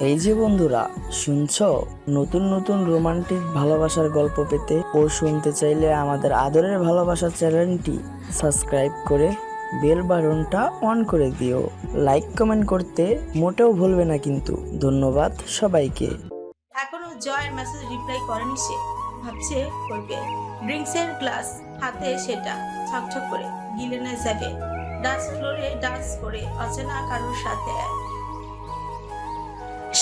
এই যে বন্ধুরা, শুনছো? নতুন নতুন রোমান্টিক ভালোবাসার গল্প পেতে ও শুনতে চাইলে আমাদের আদরের ভালোবাসা চ্যানেলটি সাবস্ক্রাইব করে বেল বাটনটা অন করে দিও। লাইক কমেন্ট করতে মোটেও ভুলবে না কিন্তু। ধন্যবাদ সবাইকে। এখনো জয়ের মেসেজ রিপ্লাই করেনি সে। ভাবছে করবে। ড্রিঙ্কসের গ্লাস হাতে সেটা ছকছক করে গিলে নেয় যাবে। ডান্স ফ্লোরে ডান্স করে অচেনা কারোর সাথে।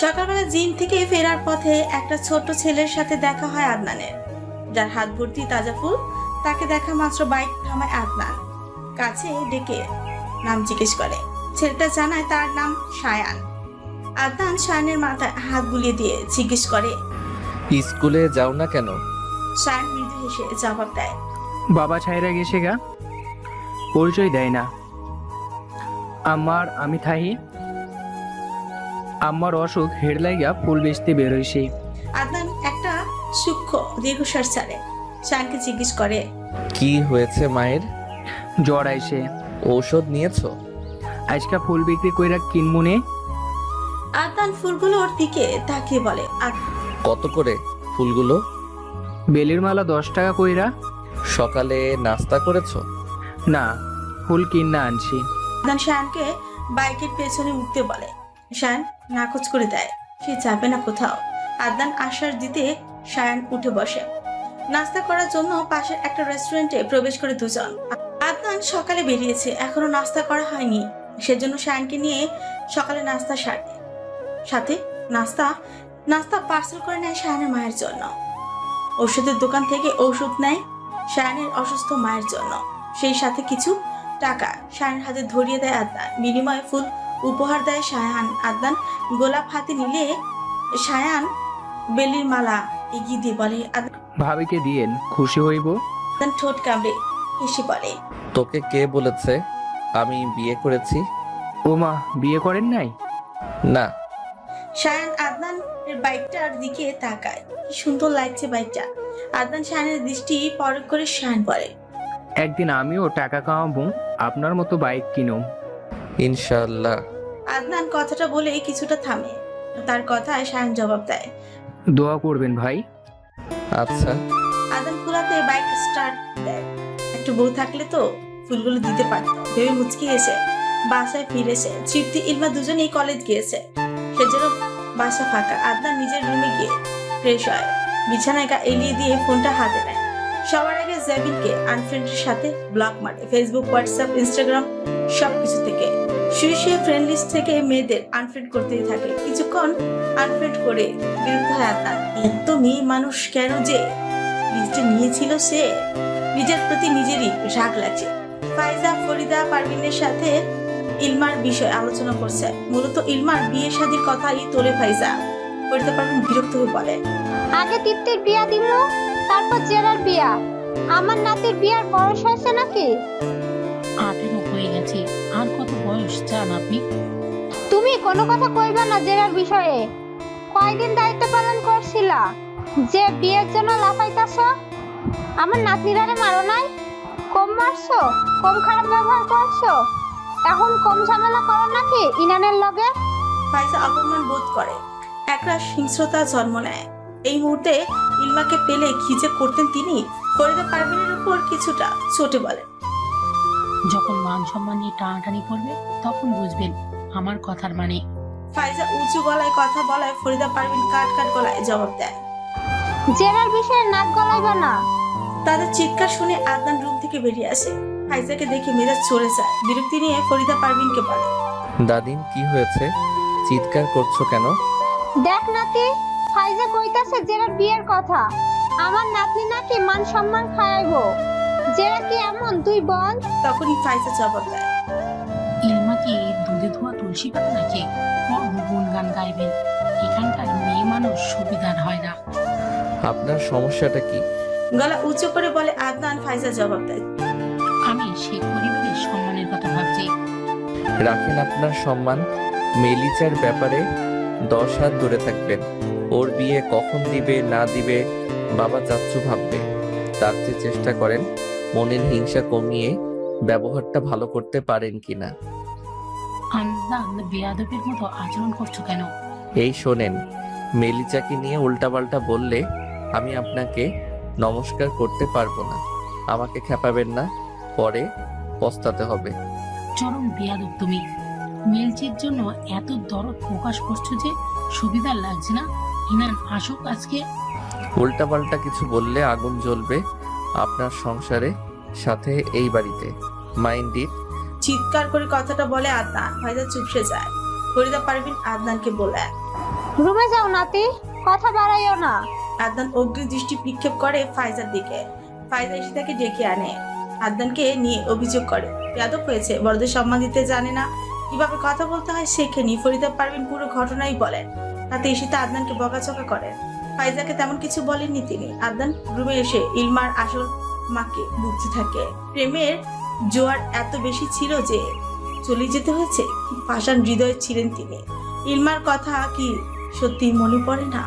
সকালবেলা জিম থেকে ফেরার পথে একটা ছোট ছেলের সাথে দেখা হয় আদনানের, যার হাত ভর্তি তাজা ফুল। তাকে দেখা মাত্র বাইক থামায় আদনান, কাছে ডেকে নাম জিজ্ঞেস করে। ছেলেটা জানায় তার নাম সায়ান। আদনান সায়ানের মাথায় হাত বুলিয়ে দিয়ে জিজ্ঞেস করে, স্কুলে যাও না কেন? সায়ান মৃদু হেসে জবাব দেয়, বাবা ছাইরা গেছে গা, পরিচয় দেয় না। আমি থাহি, আমার অসুখ হেড লাইগা ফুল বেচতে বেরোইছি। আদনান একটা সূক্ষ্ম দীর্ঘশ্বাস ছাড়ে। সায়ানকে জিজ্ঞেস করে, কি হয়েছে মায়ের? জ্বর আইছে, ঔষধ নিয়েছো? আজকা ফুল বিক্রি কইরা কিনমুনে। আদনান ফুলগুলোর দিকে তাকিয়ে বলে, কত করে ফুলগুলো? বেলির মালা 10 টাকা কইরা। সকালে নাস্তা করেছো? না, ফুল কিনা আনছি। আদনান সায়ানকে বাইকের পেছনে উঠতে বলে। সায়ান নাকচ করে দেয়, সে যাবে না কোথাও। আদনান আশ্বাস দিতে সায়ান উঠে বসে। নাস্তা করার জন্য পাশের একটা রেস্টুরেন্টে প্রবেশ করে দুজন। আদনান সকালে বেরিয়েছে, এখনো নাস্তা করা হয়নি। সেজন্য সায়ানকে নিয়ে সকালে নাস্তা সারে। সাথে নাস্তা নাস্তা পার্সেল করে নেয় সায়ানের মায়ের জন্য। ওষুধের দোকান থেকে ওষুধ নেয় সায়ানের অসুস্থ মায়ের জন্য। সেই সাথে কিছু টাকা সায়ানের হাতে ধরিয়ে দেয় আদনান। বিনিময়ে ফুল উপহার দেয় সায়ান। আদনান গোলাপ হাতে নিলে সায়ান বেলির মালা এগিয়ে দিয়ে বলে, ভাবিকে দিয়েন, খুশি হইব। আদনান ঠোঁট কামড়ে হেসে বলে, তোকে কে বলেছে আমি বিয়ে করেছি? ও মা, বিয়ে করেন নাই? না। সায়ান আদনানের বাইকটার দিকে তাকায়। কি সুন্দর লাগছে বাইকটা। আদনান সায়ানের দৃষ্টি পরখ করে সায়ান বলে, একদিন আমিও টাকা কামাবো, আপনার মতো বাইক কিনুম। ইনশাআল্লাহ। আদনান কথাটা বলে কিছুটা থামে। তার কথায় সায়ান জবাব দেয়, দোয়া করবেন ভাই। আচ্ছা। আদনান ফুলাতে বাইক স্টার্ট দেয়। একটু বউ থাকলে তো ফুলগুলো দিতে পারত ভেবে মুচকি এসে বাসায় ফিরেছে। তৃপ্তি ইলমা দুজনেই কলেজ গিয়েছে, সেজন্য বাসা ফাঁকা। আদনান নিজের রুমে গিয়ে ফ্রেশ হয়, বিছানায় গা এলিয়ে দিয়ে ফোনটা হাতে নেয়। সবার আগে জাবিনকে আনফ্রেন্ডের সাথে ব্লক মারে, ফেসবুক, হোয়াটসঅ্যাপ, ইনস্টাগ্রাম সবকিছু থেকে। শুয়ে শুয়ে ফ্রেন্ড লিস্ট থেকে মেয়েদের আনফ্রেন্ড করতেই থাকে। কিছুক্ষণ আনফ্রেন্ড করে বিরক্ত হয় আদনান। এত মেয়ে মানুষ কেন যে লিস্টে নিয়েছিল সে? নিজের প্রতি নিজেরই রাগ লাগছে। ফাইজা ফরিদা পারভিনের সাথে ইলমার বিষয় আলোচনা করছে। মূলত ইলমার বিয়ে শাদীর কথাই তোলে ফাইজা। ফরিদা পারভিন বিরক্ত হয়ে বলে, আগে তৃপ্তির বিয়া দিল, তারপর জেরার বিয়া। আমার নাতির বিয়ার বয়স হয়েছে নাকি? 18 হয়ে গেছে, আর কত বয়স চান আপনি? তুমি কোনো কথা কইবা না জেরার বিষয়ে। কয়দিন দায়িত্ব পালন করছিলা যে বিয়ের জন্য লাফাইতাছ? আমার নাতনিরারে মারো নাই? কম মারছো? কম খারাপ ব্যবহার করছো? এখন কম ঝামেলা করো নাকি ইনানের লগে? ফাইজা অপমান বোধ করে, একটা হিংস্রতা জন্ম নেয়। এই মুহূর্তে ইলমাকে পেলে খিজে করতেন তিনি। ফরিদা পারভিনের উপর কিছুটা চটে বলে, যখন মান সম্মান নিয়ে টানাটানি করবে তখন বুঝবেন আমার কথার মানে। ফাইজা উঁচু গলায় কথা বলায় ফরিদা পারভিন কাট কাট গলায় জবাব দেয়। জেরার বিষয়ে নাক গলাইবা না। তাদের চিৎকার শুনে আদনান রুম থেকে বেরিয়ে আসে। ফাইজাকে দেখে মেজাজ চড়ে যায়। বিরক্তি নিয়ে ফরিদা পারভিনকে বলে, দাদিন কি হয়েছে? চিৎকার করছো কেন? দেখ নাতি, ফাইজা কইতাছে জেরার বিয়ের কথা। আমার নাতনি নাকি মান সম্মান খাওয়াইবো। জেরা কি এমন তুই বল? তখনই ফাইজা জবাব দেয়, ইলমা কি দুধে ধোয়া তুলসী পাতা নাকি গুনগান গাইবেন? এখানকার মেয়ে মানুষ সুবিধার হয় না। আপনার সমস্যাটা কি? গলা উঁচু করে বলে আদনান। ফাইজা জবাব দেয়, আমি সে পরিবারের সম্মানের কথা ভাবছি। রাখেন আপনার সম্মান। মেলিচার ব্যাপারে 10 হাত দূরে থাকবেন। ওর বিয়ে কখন দিবে না দিবে বাবা চাচ্চু ভাববে। তার চেয়ে চেষ্টা করেন মনের হিংসা কমিয়ে ব্যবহারটা ভালো করতে পারেন কিনা। আন্দান বেয়াদবের মতো আচরণ করছো কেন? এই শোনেন, মেলিচাকে নিয়ে উল্টাপাল্টা বললে আমি আপনাকে নমস্কার করতে পারবো না। আমাকে খেপাবেন না, পরে পস্তাতে হবে। চরম বেয়াদব তুমি। মেলচির জন্য এত দরদ প্রকাশ করছো যে সুবিধা লাগছে না। ইনান আসুক আজকে। উল্টাপাল্টা কিছু বললে আগুন জ্বলবে আপনার সংসারে, সাথে এই বাড়িতে। Mind it. চিৎকার করে কথাটা বলে আদনান। ফাইজা চুপসে যায়। ফরিদা পারভিন আদনানকে বলে। রুমে যাও নাতি, কথা বাড়াইও না। আদনান অগ্নি দৃষ্টি নিক্ষেপ করে ফাইজার দিকে। ফাইজা এসে তাকে ডেকে আনে। আদনানকে নিয়ে অভিযোগ করে বেয়াদব হয়েছে, বড়দের সম্মান দিতে জানে না, কিভাবে কথা বলতে হয় শেখেনি। ফরিদা পারভিন পুরো ঘটনাই বলেন। তাতে ঈশিতা আদনানকে বকাঝকা করেন। ফাইজাকে তেমন কিছু বলেননি তিনি। আদনান রুমে এসে ইলমার আসল মাকে বুঝতে থাকে। প্রেমের জোয়ার এত বেশি ছিল যে চলে যেতে হয়েছে। কি পাষাণ হৃদয় ছিলেন তিনি। ইলমার কথা কি সত্যি মনে পড়ে না?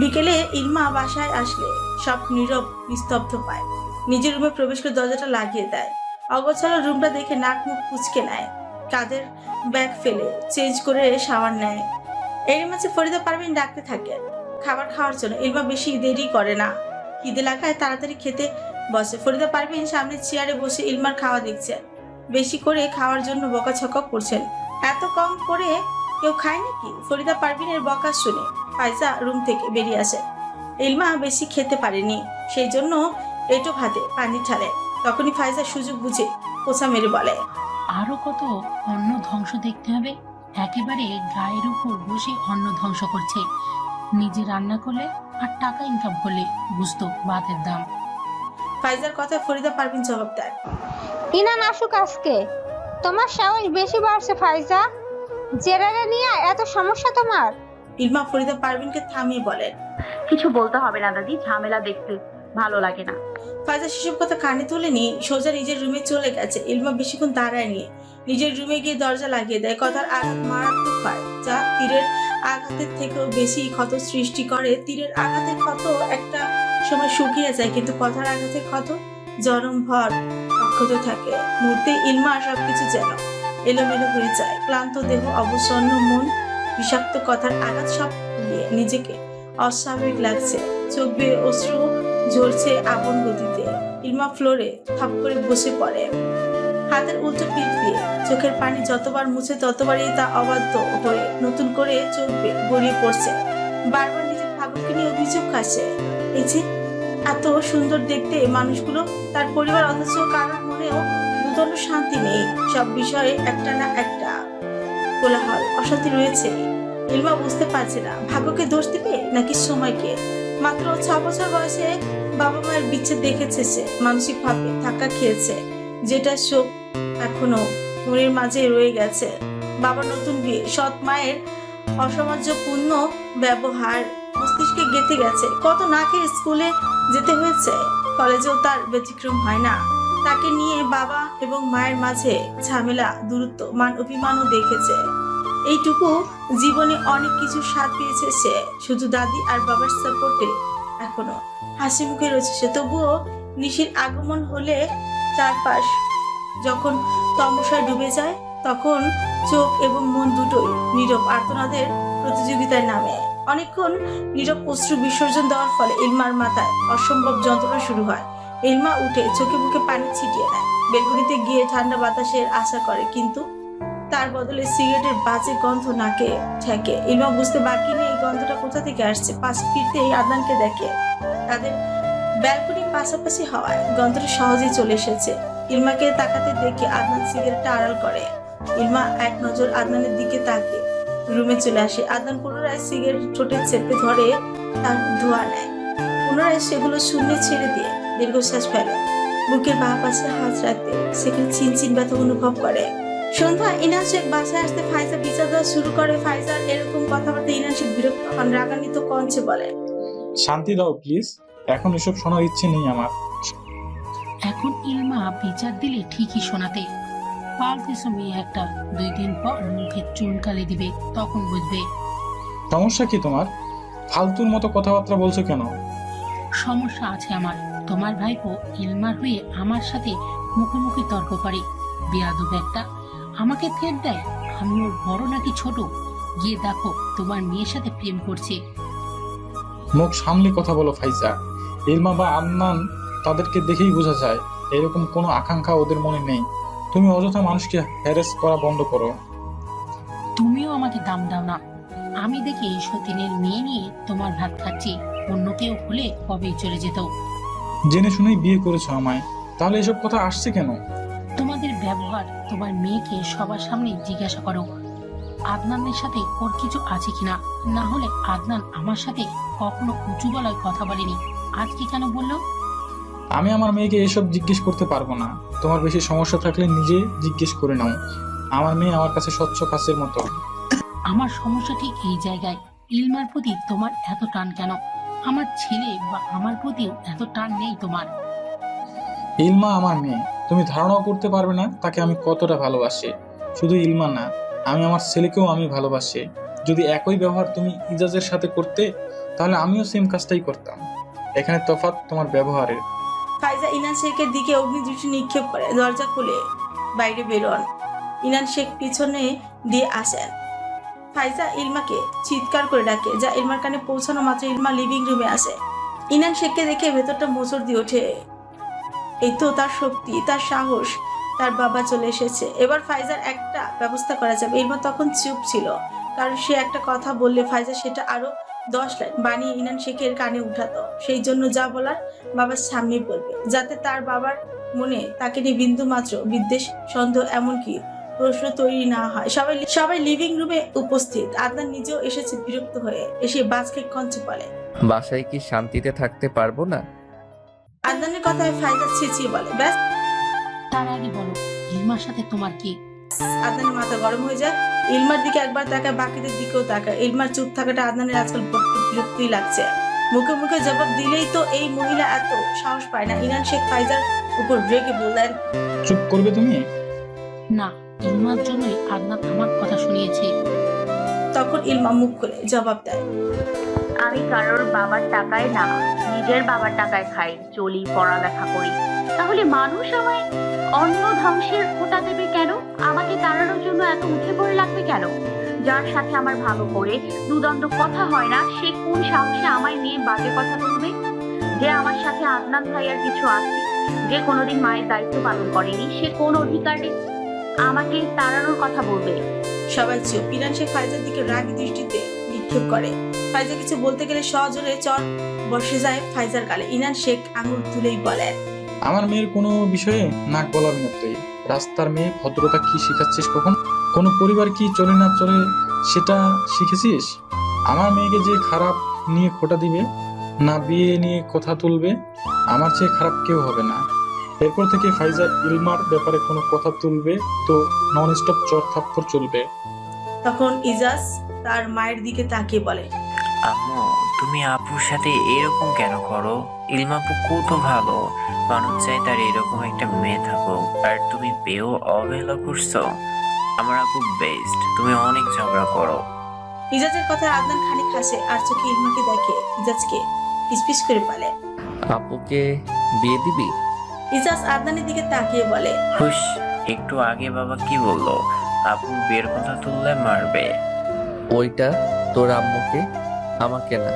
বিকেলে ইলমা বাসায় আসলে সব নীরব নিস্তব্ধ পায়। নিজের রুমে প্রবেশ করে দরজাটা লাগিয়ে দেয়। অগোছালো রুমটা দেখে নাক মুখ কুঁচকে নেয়। কাঁধের ব্যাগ ফেলে চেঞ্জ করে শাওয়ার নেয়। এর মাঝে ফরিদা পারভিন ডাকতে থাকে খাবার খাওয়ার জন্য। ইলমা বেশি দেরি করে না, খিদে লাগায় তাড়াতাড়ি খেতে বসে। ফরিদা পারভিন সামনে চেয়ারে বসে ইলমার খাওয়া দেখছেন। বেশি করে খাওয়ার জন্য বকাঝকা করছেন। এত কম করে কেউ খায় নাকি? ফরিদা পারভিনের বকা শুনে ফাইজা রুম থেকে বেরিয়ে আসে। ইলমা বেশি খেতে পারেনি, সেই জন্য এটো ভাতে পানি ঢালে। তখনই ফাইজা সুযোগ বুঝে পোছা মেরে বলে, আরো কত অন্ন ধ্বংস দেখতে হবে। একেবারে গায়ের উপর বসে অন্ন ধ্বংস করছে। নিজে রান্না করলে আর টাকা ইনকাম করলে বুঝতো ভাতের দাম। ফাইজার কথায় ফরিদা পারভিন জবাব দেয়, ইনান আসুক আজকে। তোমার সাহস বেশি বাড়ছে ফাইজা। জেরারে নিয়ে এত সমস্যা তোমার? ইলমা ফরিদা পারভিনকে থামিয়ে বলেন, কিছু বলতে হবে না দাদি, ঝামেলা দেখতে ভালো লাগে না। ফাইজা সেসব কথা কানে তুলেনি, সোজা নিজের রুমে চলে গেছে। ইলমা বেশিক্ষণ দাঁড়ায়নি, নিজের রুমে গিয়ে দরজা লাগিয়ে দেয়। কথার আঘাত মারাত্মক হয়, যা তীরের আঘাতের থেকেও বেশি ক্ষত সৃষ্টি করে। তীরের আঘাতের ক্ষত একটা সময় শুকিয়ে যায়, কিন্তু কথার আঘাতের ক্ষত জনমভর অক্ষত থাকে। মুহূর্তে ইলমা সবকিছু যেন এলোমেলো হয়ে যায়। ক্লান্ত দেহ, অবসন্ন মন, বিষাক্ত কথার আঘাত সব মিলিয়ে নিজেকে অস্বাভাবিক লাগছে। চোখ বেয়ে অশ্রু ঝরছে আপন গতিতে। ইলমা ফ্লোরে থাপ করে বসে পড়ে, হাতের উল্টো পিঠ দিয়ে। চোখের পানি যতবার মুছে ততবারই তা অবাধ্য হয়ে নতুন করে চোখ বেয়ে গড়িয়ে পড়ছে। বারবার নিজের ভাগ্যকে নিয়ে অভিযোগ আসে, এই যে এত সুন্দর দেখতে মানুষগুলো, তার পরিবার, অথচ কারোর মনেও নূতন শান্তি নেই। সব বিষয়ে একটা না একটা কোলাহল, অশান্তি রয়েছে। ইলমা বুঝতে পারছে না ভাগ্যকে দোষ দিবে নাকি সময়কে। মাত্র 6 বছর বয়সে বাবা মায়ের বিচ্ছেদ দেখেছে সে, মানসিক ভাবে ধাক্কা খেয়েছে, যেটা শোক এখনো মনের মাঝে রয়ে গেছে। বাবার নতুন বিয়ে, সৎ মায়ের অসামঞ্জস্যপূর্ণ ব্যবহার মস্তিষ্কে গেঁথে গেছে। কত না খেয়ে স্কুলে যেতে হয়েছে, কলেজেও তার ব্যতিক্রম হয় না। তাকে নিয়ে বাবা এবং মায়ের মাঝে ঝামেলা, দূরত্ব, মান অভিমানও দেখেছে। এইটুকু জীবনে অনেক কিছু স্বাদ পেয়েছে সে, শুধু দাদি আর বাবার সাপোর্টে এখনো হাসি মুখে রয়েছে সে। তবুও নিশির আগমন হলে চারপাশ যখন তমসায় ডুবে যায়, তখন চোখ এবং মন দুটোই নীরব আর্তনাদের প্রতিযোগিতায় নামে। অনেকক্ষণ নীরব অশ্রু বিসর্জন দেওয়ার ফলে ইলমার মাথায় অসম্ভব যন্ত্রণা শুরু হয়। ইলমা উঠে চোখে মুখে পানি ছিটিয়ে নেয়, বেলকনিতে গিয়ে ঠান্ডা বাতাসের আশা করে, কিন্তু তার বদলে সিগারেটের বাজে গন্ধ নাকে ঠেকে। ইলমা বুঝতে বাকি নেই এই গন্ধটা কোথা থেকে আসছে। পাশে ফিরতেই আদনানকে দেখে। তাদের ব্যালকনি পাশাপাশি হওয়ায় গন্ধটা সহজেই চলে এসেছে। ইলমাকে তাকাতে দেখে আদনান সিগারেটটা আড়াল করে। ইলমা এক নজর আদনানের দিকে তাকিয়ে রুমে চলে আসে। আদনান পুনরায় সিগারেট ঠোঁটে চেপে ধরে তার ধোঁয়া নেয়। পুনরায় সেগুলো শূন্যে ছেড়ে দিয়ে দীর্ঘশ্বাস ফেলে। বুকের বাঁ পাশে হাত রাখতে সেখানে চিনচিন ব্যথা অনুভব করে। সন্ধ্যা ইনান শেখ বাসায় আসতে ফাইজা বিচার দেওয়া শুরু করে। ফাইজার এরকম কথাবার্তা ইনান শেখ বিরক্ত হন, রাগান্বিত কণ্ঠে বলে, শান্তি দাও প্লিজ, এখন এসব শোনার ইচ্ছে নেই আমার। এখন ইলমা বিচার দিলে ঠিকই শোনাতে পাল্টেছো মেয়ে একটা। 2 দিন পর মুখে চুনকালি দিবে, তখন বুঝবে। সমস্যা কি তোমার? ফালতুর মতো কথাবার্তা বলছো কেন? সমস্যা আছে আমার। তোমার ভাইপো ইলমার হয়ে আমার সাথে মুখোমুখি তর্ক করে। বেয়াদব একটা, আমাকে থ্রেট দেয়। আমি ওর বড় নাকি ছোট গিয়ে দেখো তোমার মেয়ের সাথে প্রেম করছে। মুখ সামলে কথা বলো ফাইজা। ইলমা বা আদনান, তাদেরকে দেখেই বোঝা যায় এরকম কোনো আকাঙ্ক্ষা ওদের মনে নেই। তুমি অযথা মানুষকে হ্যারেস করা বন্ধ করো। তুমিও আমাকে দাম দাও না। আমি দেখি সতীনের মেয়ে নিয়ে তোমার ভাত খাচ্ছি, অন্য কেউ হলে কবেই চলে যেত। জেনে শুনেই বিয়ে করেছো আমায়, তাহলে এসব কথা আসছে কেন? তোমাদের ব্যবহার, তোমার মেয়েকে সবার সামনে জিজ্ঞাসা করো আদনানের সাথে ওর কিছু আছে কিনা। না হলে আদনান আমার সাথে কখনো উঁচু গলায় কথা বলেনি, আজকে কেন বললো? আমি আমার মেয়েকে এসব জিজ্ঞেস করতে পারবো না। তোমার বেশি সমস্যা থাকলে নিজে জিজ্ঞেস করে নাও। আমার মেয়ে আমার কাছে স্বচ্ছ কাছের মতো। আমার সমস্যা ঠিক এই জায়গায়। ইলমার প্রতি তোমার এত টান কেন? আমার ছেলে বা আমার প্রতিও এত টান নেই তোমার। ইলমা আমার মেয়ে, তুমি ধারণাও করতে পারবে না তাকে আমি কতটা ভালোবাসি। শুধু ইলমা না, আমি আমার ছেলেকেও আমি ভালোবাসি। যদি একই ব্যবহার তুমি ইজাজের সাথে করতে, তাহলে আমিও সেম কাজটাই করতাম। এখানে তফাৎ তোমার ব্যবহারের। ফাইজা ইনান শেখের দিকে অগ্নিদৃষ্টি নিক্ষেপ করে দরজা খুলে বাইরে বেরোন। ইনান শেখ পিছনে দিয়ে আসেন। ফাইজা ইলমাকে চিৎকার করে ডাকে, যা ইলমার কানে পৌঁছানো মাত্র ইলমা লিভিং রুমে আসে। ইনান শেখকে দেখে ভেতরটা মোচড় দিয়ে ওঠে। এই তো তার শক্তি, তার সাহস, তার বাবা চলে এসেছে। এবার ফাইজার একটা ব্যবস্থা করা যাবে। ইলমা তখন চুপ ছিল, কারণ সে একটা কথা বললে ফাইজা সেটা আরো 10 লাইন বানিয়ে ইনান শেখের কানে উঠাতো। সেই জন্য যা বলার বাবার সামনে বলবে, যাতে তার বাবার মনে তাকে নিয়ে বিন্দু মাত্র বিদ্বেষ, সন্দেহ, এমনকি প্রশ্ন তৈরি না হয়। সবাই লিভিং রুমে উপস্থিত। আদনান নিজেও এসেছে বিরক্ত হয়ে। এসে বাজকে কঞ্চে বলে, বাসায় কি শান্তিতে থাকতে পারবো না? আদনানের কথায় ফাইজা চেঁচিয়ে বলে, ব্যাস। তার আগে বলো ইলমার সাথে তোমার কি? আদনানের মাথা গরম হয়ে যায়। ইলমার দিকে একবার তাকায়, বাকিদের দিকেও তাকায়। ইলমার চুপ থাকাটা আদনানের আজকাল বড্ড বিরক্তিই লাগছে। মুখে মুখে জবাব দিলেই তো এই মহিলা এত সাহস পায় না। ইনান শেখ ফাইজার উপর রেগে বললেন, চুপ করবে তুমি? না, ইলমার জন্যই আদনান আমার কথা শুনিয়েছে। তখন ইলমা মুখ খুলে জবাব দেয়, আমি কারোর বাবার টাকায় না, নিজের বাবার টাকায় খাই, চলি, পড়ালেখা করি। তাহলে মানুষ আমায় অন্য ধ্বংসের খোঁটা দেবে কেন? আমাকে তাড়ানোর জন্য এত উঠে পড়ে লাগবে কেন? যার সাথে আমার ভালো করে দুদণ্ড কথা হয় না, সে কোন সাহসে আমায় নিয়ে বাজে কথা বলবে? যে আমার সাথে আদনান ভাইয়ার কিছু আছে, যে কোনোদিন মায়ের দায়িত্ব পালন করেনি, সে কোন অধিকারে আমাকে তাড়ানোর কথা বলবে? সবাই চুপ। ইনান শেখ ফাইজার দিকে রাগী দৃষ্টিতে নিক্ষেপ করে। ফাইজা কিছু বলতে গেলে সজোরে চর বসে যায় ফাইজার গালে। ইনান শেখ আঙুল তুলেই বলেন, আমার মেয়ের কোনো বিষয়ে নাক গলাবি না তুই। রাস্তার মেয়ে, ভদ্রতা কি শিখাচ্ছিস কখন? কোনো পরিবার কি চলে না চলে সেটা শিখেছিস? আমার মেয়েকে যে খারাপ নিয়ে খোঁটা দিবে, না বিয়ে নিয়ে কথা তুলবে, আমার চেয়ে খারাপ কেউ হবে না। এরপর থেকে ফাইজা ইলমার ব্যাপারে কোনো কথা তুলবে তো নন স্টপ চর থাপ্পড় চলবে। তখন ইজাজ তার মায়ের দিকে তাকিয়ে বলে, আম্মু, তুমি আপুর সাথে এরকম কেন করো? ইলমাপু কত ভালো মানুষ, চাই তার এরকম একটা মেয়ে থাকো, আর তুমি পেয়েও অবহেলা করছো। আমার আপু বেস্ট, তুমি অনেক ঝগড়া করো। ইজাজের কথা আদনান খানিক হাসে আর চোখে ইলমাকে দেখে ইজাজকে পিসপিস করে বলে, আপুকে বিয়ে দিবি? ইজাজ আদনানের দিকে তাকিয়ে বলে, হুশ, একটু আগে বাবা কি বললো? আপুর বিয়ের কথা তুললে মারবে। ওইটা তোর আম্মুকে, আমাকে না।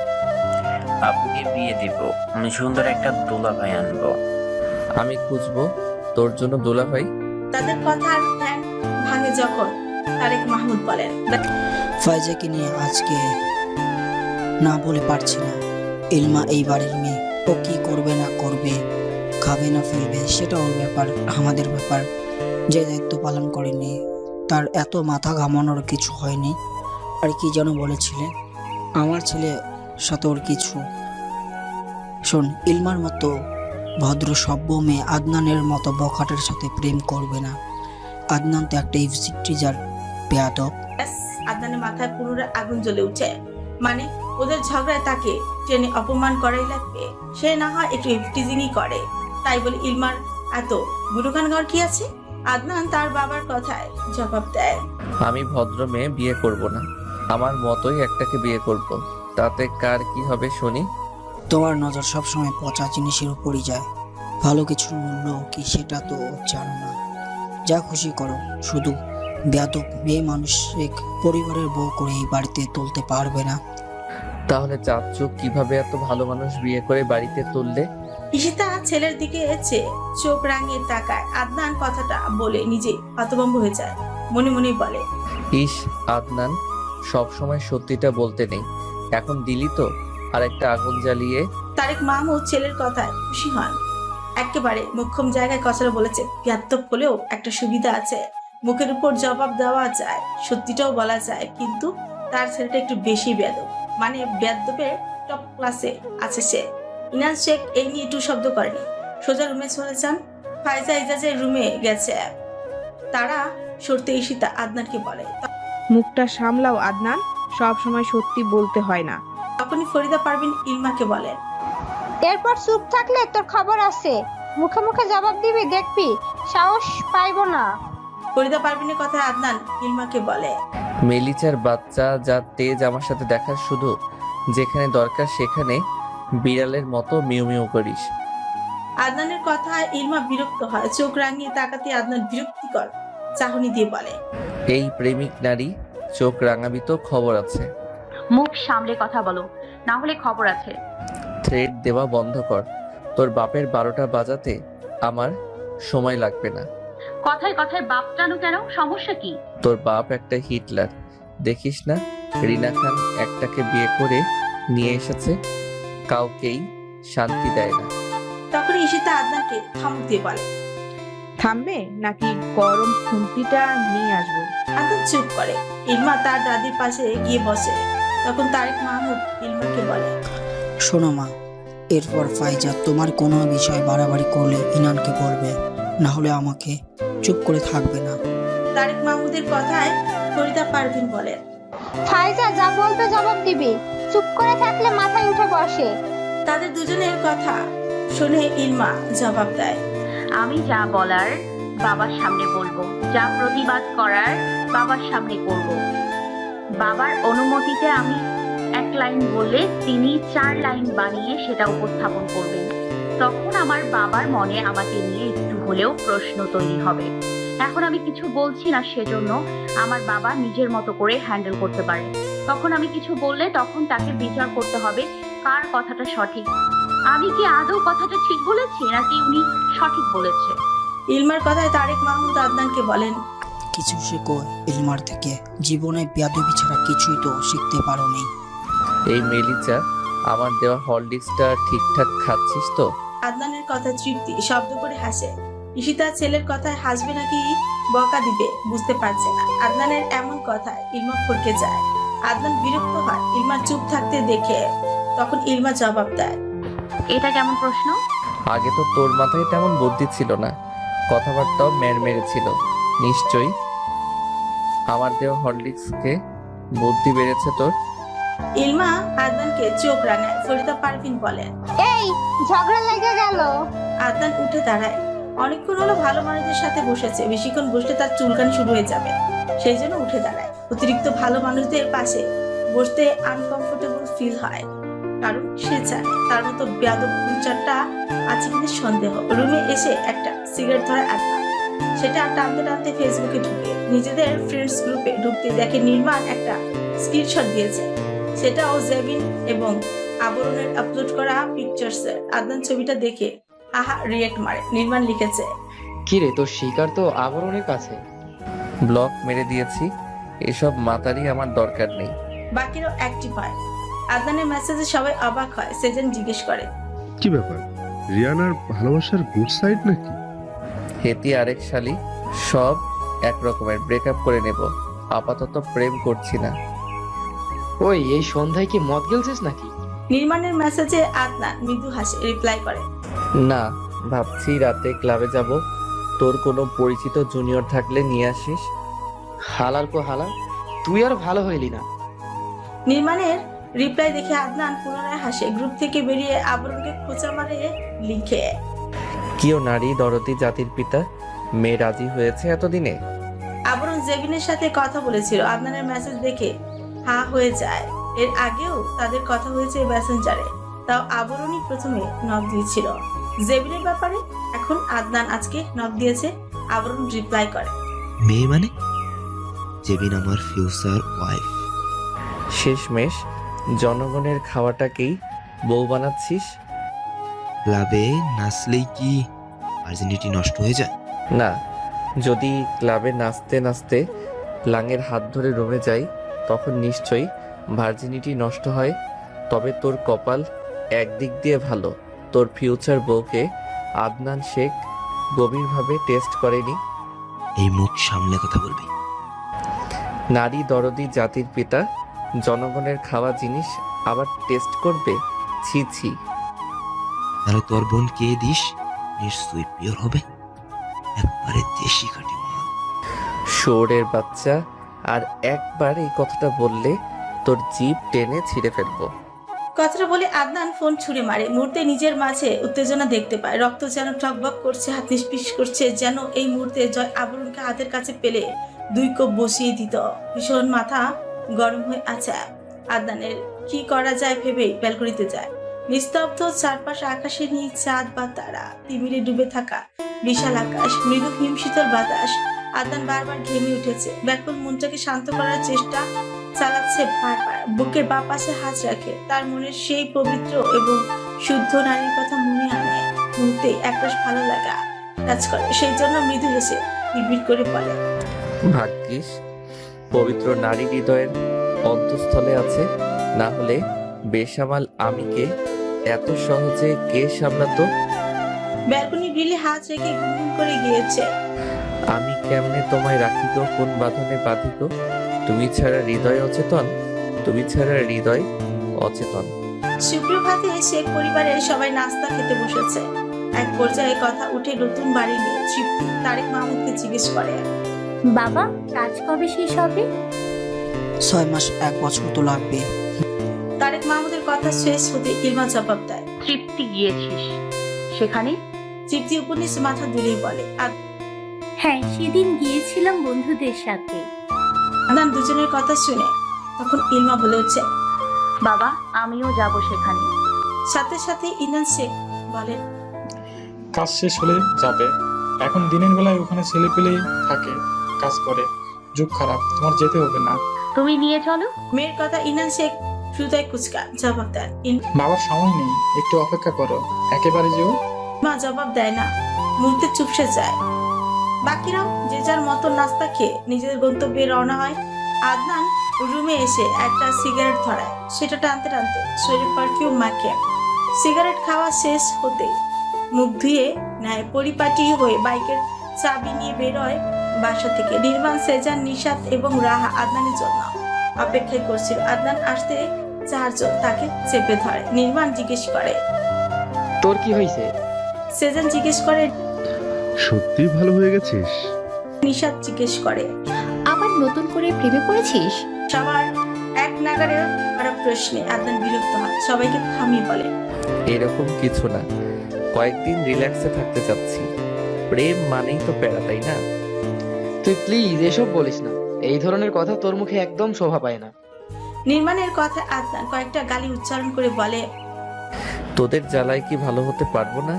আপুকে বিয়ে দিব, আমি সুন্দর একটা দুলাভাই আনবো। আমি খুঁজবো তোর জন্য দুলাভাই। তাদের কথার ধ্যান ভাঙে যখন তারেক মাহমুদ বলেন, ফাইজাকে নিয়ে আজকে না বলে পারছি না। ইলমা এই বাড়ির মেয়ে, ও কি করবে না করবে, খাবে না ফেলবে, সেটা ওর ব্যাপার, আমাদের ব্যাপার। যে দায়িত্ব পালন করেনি তার এত মাথা ঘামানোর কিছু হয়নি। আর কি যেন বলেছিলে, আমার ছেলে সাথে ওর কিছু। শোন, ইলমার মতো ভদ্র সভ্য মেয়ে আদনানের মতো বখাটের সাথে প্রেম করবে না। আদনান তো একটা ইফসিট টিজার, বেয়াদব। ব্যাস। আদনানের মাথায় পুনরায় আগুন জ্বলে উঠে। মানে ওদের ঝগড়ায় তাকে টেনে অপমান করাই লাগবে? সে না হয় একটু টিজিংই করে, তাই বলে ইলমার এত গুণগান গাওয়ার কি আছে? আদনান তার বাবার কথায় জবাব দেয়, আমি ভদ্র মেয়ে বিয়ে করব না, আমার মতোই একটাকে বিয়ে করব। তাতে কার কি হবে শুনি? তোমার নজর সবসময় পচা জিনিসের উপরই যায়। ভালো কিছুর মূল্য কি সেটা তো জানো না। যা খুশি করো, শুধু বেয়াদব মেয়ে মানুষ এক পরিবারের বউ করে এই বাড়িতে তুলতে পারবে না। তাহলে চাচ্চু কিভাবে এত ভালো মানুষ বিয়ে করে বাড়িতে তুললে? ঈশিতা ছেলের দিকে চেয়ে চোখ রাঙিয়ে তাকায়। আদনান কথাটা বলে নিজে হতভম্ব হয়ে যায়। মনে মনে বলে, ইস আদনান, সব সময় সত্যিটা বলতে নেই, এখন দিলি তো আর একটা আগুন জ্বালিয়ে। তারেক মাহমুদ ছেলের কথায় খুশি হন। একেবারে মোক্ষম জায়গায় কথাটা বলেছে। ব্যাত্তব হলেও একটা সুবিধা আছে, মুখের উপর জবাব দেওয়া যায়, সত্যিটাও বলা যায়। কিন্তু তার ছেলেটা একটু বেশি বেয়াদব, মানে বেয়াদবের টপ ক্লাসে আছে সে। ইনান শেখ এই নিয়ে একটু শব্দ করেনি, সোজা রুমে চলে যান। ফাইজা ইজাজের রুমে গেছে। তারা সরতে ঈশিতা আদনানকে বলে, মুখটা সামলাও আদনান, সব সময় সত্যি বলতে হয় না। তখনই ফরিদা পারভিন ইলমাকে বলেন, এরপর চুপ থাকলে তোর খবর আছে, মুখে মুখে জবাব দিবি, দেখবি সাহস পাইবো না। ফরিদা পারভিনের কথায় আদনান ইলমাকে বলে, মেলিচার বাচ্চা, যা তেজ আমার সাথে দেখার, শুধু যেখানে দরকার সেখানে বিড়ালের মতো মিউ মিউ করিস। আদনানের কথায় ইলমা বিরক্ত হয়। চোখ রাঙিয়ে তাকাতে আদনান বিরক্তিকর চাহনি দিয়ে বলে, এই প্রেমিক নারী, চোখ রাঙাবি তো খবর আছে। মুখ সামলে কথা বলো, না হলে খবর আছে। থ্রেড দেওয়া বন্ধ কর, তোর বাপের 12টা বাজাতে আমার সময় লাগবে না। কথায় কথায় বাপ টানো কেন, সমস্যা কি? তোর বাপ একটা হিটলার, দেখিস না রিনা খান একটাকে বিয়ে করে নিয়ে এসেছে, কাউকেই শান্তি দেয় না। তখন ঈশিতা আদনানকে থামুক দিয়ে বলে, থামবে নাকি গরম খুন্তিটা নিয়ে আসবো? আদনান চুপ করে। ইলমা তার দাদির পাশে গিয়ে বসে। তখন তারেক মাহমুদ ইলমাকে বলে, শোনো মা, এরপর ফাইজা তোমার কোনো বিষয় বাড়াবাড়ি করলে ইনানকে বলবে, না হলে আমাকে চুপ করে থাকবে না। তারেক মাহমুদের কথায় ফরিদা পারভিন বলেন, ফাইজা যা বলবে জবাব দিবি, চুপ করে থাকলে মাথায় উঠে বসে। তাদের দুজনের কথা শুনে ইলমা জবাব দেয়, আমি যা বলার বাবার সামনে বলবো, যা প্রতিবাদ করার বাবার সামনে করব। বাবার অনুমতিতে আমি এক লাইন বললে তিনি 4 লাইন বানিয়ে সেটা উপস্থাপন করবেন। তখন আমার বাবার মনে আমাকে নিয়ে একটু হলেও প্রশ্ন তৈরি হবে। এখন আমি কিছু বলছি না, সেজন্য আমার বাবা নিজের মতো করে হ্যান্ডেল করতে পারে। তখন আমি কিছু বললে তখন তাকে বিচার করতে হবে কার কথাটা সঠিক। আমি কি আদৌ কথাটা ঠিক বলেছি নাকি উনি সঠিক বলেছে? ইলমার কথায় তারেক মাহমুদ আদনানকে বলেন, কিছু শেখো ইলমার থেকে, জীবনে বেয়াদবি ছাড়া কিছুই তো শিখতে পারো নি। এই মেলিচা, আমার দেওয়া হরলিক্সটা ঠিকঠাক খাচ্ছিস তো? আদনানের কথা তৃপ্তি শব্দ করে হাসে। ঈশিতা ছেলের কথায় হাসবে নাকি বকা দিবে বুঝতে পারছে না। আদনানের এমন কথায় ইলমা ফরকে যায়। আদনান বিরক্ত হয় ইলমা চুপ থাকতে দেখে। তখন ইলমা জবাব দেয়, এটা কেমন প্রশ্ন? আগে তো তোর মাথায় তেমন বুদ্ধি ছিল না, কথাবার্তাও মেরে ছিল, নিশ্চয়ই আমার দেওয়া হরলিক্সকে বুদ্ধি বেড়েছে তোর। ইলমা আদনানকে চোখ রাঙায়। ফরিদা পারভিন বলেন, এই ঝগড়া লেগে গেল। আদনান উঠে দাঁড়ায়। অনেকক্ষণ হলো ভালো মানুষদের সাথে বসেছে, বেশিক্ষণ বসলে তার চুলকানি শুরু হয়ে যাবে, সেই জন্য উঠে দাঁড়ায়। অতিরিক্ত ভালো মানুষদের পাশে বসতে আনকমফোর্টেবল ফিল হয়, কারণ সে জানে তার মতো বেয়াদব চারটা আছে কিনা সন্দেহ। রুমে এসে একটা সিগারেট ধরে আদনান, সেটা টানতে টানতে ফেসবুকে ঢুকে নিজেদের ফ্রেন্ডস গ্রুপে ঢুকতে দেখে নির্মাণ একটা স্ক্রিনশট দিয়েছে। সেটাও জেবিন এবং আবরণের আপলোড করা পিকচার্সের। আদনান ছবিটা দেখে আহা রিয়েক্ট মারে। নির্মাণ লিখেছে, কি রে, তোর শিকার তো আবরণের কাছে। ব্লক মেরে দিয়েছি, এসব মাতারি আমার দরকার নেই। বাকিরাও অ্যাক্টিভ হয়। আদনানের মেসেজে সবাই অবাক হয়। সেজন জিজ্ঞেস করে, কি ব্যাপার, রিয়ানার ভালোবাসার গুড সাইড নাকি? হেতি আরেক শালি, সব এক রকমের, ব্রেকআপ করে নেব, আপাতত প্রেম করছি না। ওই এই সন্ধ্যায় কি মদ গেলছিস নাকি? নির্মাণের মেসেজে আদনান মৃদু হাসে রিপ্লাই করে, না, ভাবছি রাতে ক্লাবে যাব, তোর কোনো পরিচিত জুনিয়র থাকলে নিয়ে আসিস। হালাল কো হালাল, তুই আর ভালো হইলি না। নির্মাণের রিপ্লাই দেখে আদনান পুনরায় হাসে। গ্রুপ থেকে বেরিয়ে আবরণকে খোঁচা মারে লিখে, কিও নারী দরদি জাতির পিতা, মেয়ে রাজি হয়েছে এতদিনে। আবরণ জেবিনের সাথে কথা বলেছিল। আদনানের মেসেজ দেখে হা হয়ে যায়। এর আগেও তাদের কথা হয়েছে মেসেঞ্জারে, তাও আবরণই প্রথমে নক দিয়েছিল জেবিনের ব্যাপারে। এখন আদনান আজকে নক দিয়েছে। আবরণ রিপ্লাই করে, মেয়ে মানে জেবিন আমার ফিউচার ওয়াইফ। শেষমেশ জনগণের খাওয়াটাকেই বউ বানাচ্ছিস। ক্লাবে নাচলেই কি ভার্জিনিটি নষ্ট হয়ে যায়? না, যদি ক্লাবে নাচতে নাচতে লাঙের হাত ধরে রমে যাই তখন নিশ্চয়ই ভার্জিনিটি নষ্ট হয়। তবে তোর কপাল একদিক দিয়ে ভালো, তোর ফিউচার বউকে আদনান শেখ গভীরভাবে টেস্ট করেনি। এই মুখ সামলে কথা বলবি। নারী দরদি জাতির পিতা জনগণের খাওয়া জিনিস আবার টেস্ট করবে? ছি ছি। তাহলে তোর বোন কে দিস? নিশ্চয়ই পিওর হবে, একবারে দেশি খাঁটি মাল। শোরের বাচ্চা, আর একবার এই কথাটা বললে তোর জিভ টেনে ছিঁড়ে ফেলবো। কথাটা বলে আদনান ফোন ছুঁড়ে মারে। মুহূর্তে নিজের মাঝে উত্তেজনা দেখতে পায়, রক্ত যেন টকবক করছে, হাত নিষ্পিস করছে, যেন এই মুহূর্তে জয় আবরণকে হাতের কাছে পেলে 2 কোপ বসিয়ে দিত। ভীষণ মাথা গরম হয়ে আছে আদনানের। কি করা যায় ভেবেই ব্যালকনিতে যায়। নিস্তব্ধ চারপাশে, আকাশে নেই চাঁদ বা তারা, তিমিরে ডুবে থাকা বিশাল আকাশ, মৃদু হিমশীতল বাতাস। আদনান বারবার ঘেমে উঠেছে, ব্যাকুল মনটাকে শান্ত করার চেষ্টা চালাচ্ছে বারবার। বুকের বাঁ পাশে হাত রাখে, তার মনের সেই পবিত্র এবং শুদ্ধ নারীর কথা মনে আনে। মুহূর্তে একরাশ ভালো লাগা কাজ করে, সেই জন্য মৃদু হেসে বিড়বিড় করে বলে, ভাগ্যিস পবিত্র নারী হৃদয়ের অন্তঃস্থলে আছে, না হলে বেসামাল আমিকে এত সহজে কে সামলাতো। ব্যালকনি গ্রিলে হাত রেখে গুনগুন করে গিয়েছে, আমি কেমনে তোমায় রাখিব, কোন বাঁধনে বাঁধিব? তুমি ছাড়া হৃদয় অচেতন, তুমি ছাড়া হৃদয় অচেতন। সুপ্রভাতে শেখ পরিবারের সবাই নাস্তা খেতে বসেছে। এক পর্যায়ে কথা উঠে নতুন বাড়ি নিয়ে তৃপ্তি তারেক মাহমুদকে জিজ্ঞেস করে, বাবা, কাজ কবে শেষ হবে? 6 মাস 1 বছর তো লাগবে। তারেক মাহমুদের কথা শেষ হতে ইলমা জবাব দেয়, তৃপ্তি গিয়েছিস সেখানে? তৃপ্তি উপনিস মাথা দুলেই বলে, হ্যাঁ, সেদিন গিয়েছিলাম বন্ধুদের সাথে। আদনান দুজনের কথা শুনে তখন ইলমা বলে উঠছে, বাবা, আমিও যাব সেখানে। সাথে সাথে ইনান শেখ বলেন, কাজ শেষ হলে যাবে। এখন দিনের বেলায় ওখানে ছেলে পেলে থাকে, কাজ করে। যুগ খারাপ, তোমার যেতে হবে না। তুমি নিয়ে চলো। মেয়ের কথা ইনান শেখ হৃদয় কুচকা জবাব দেন। বাবার সময় নেই, একটু অপেক্ষা করো, একেবারে যেও। মা জবাব দেয় না, মুহূর্তে চুপসে যায়। বাকিরাও যে যার মতো নাস্তা খেয়ে নিজেদের গন্তব্যে রওনা হয়। আদনান রুমে এসে একটা সিগারেট ধরায়, সেটা টানতে টানতে শরীরে পারফিউম মাখে। সিগারেট খাওয়া শেষ হতেই মুখ ধুয়ে নেয়, পরিপাটি হয়ে বাইকের চাবি নিয়ে বেরোয় বাসা থেকে। নির্মাণ, সেজান, নিশাত এবং রাহা আদনানের জন্য অপেক্ষায় করছিল। আদনান আসতে 4 জন তাকে চেপে ধরে। নির্মাণ জিজ্ঞেস করে, তোর কি হয়েছে? সেজান জিজ্ঞেস করে, সত্যি ভালো হয়ে গেছিস? নিশাত জিজ্ঞেস করে, আবার নতুন করে প্রেমে পড়েছিস? সবার এক নাগারে করা প্রশ্নে আদনান বিরক্ত হয়, সবাইকে থামিয়ে বলে, এরকম কিছু না, কয়েকদিন রিল্যাক্সে থাকতে চাচ্ছি। প্রেম মানেই তো প্যারা, তাই না? তুই প্লিজ এসব বলিস না, এই ধরনের কথা তোর মুখে একদম শোভা পায় না। নির্মাণের কথা আদনান কয়েকটা গালি উচ্চারণ করে বলে, তোদের জ্বালায় কি ভালো হতে পারবো না?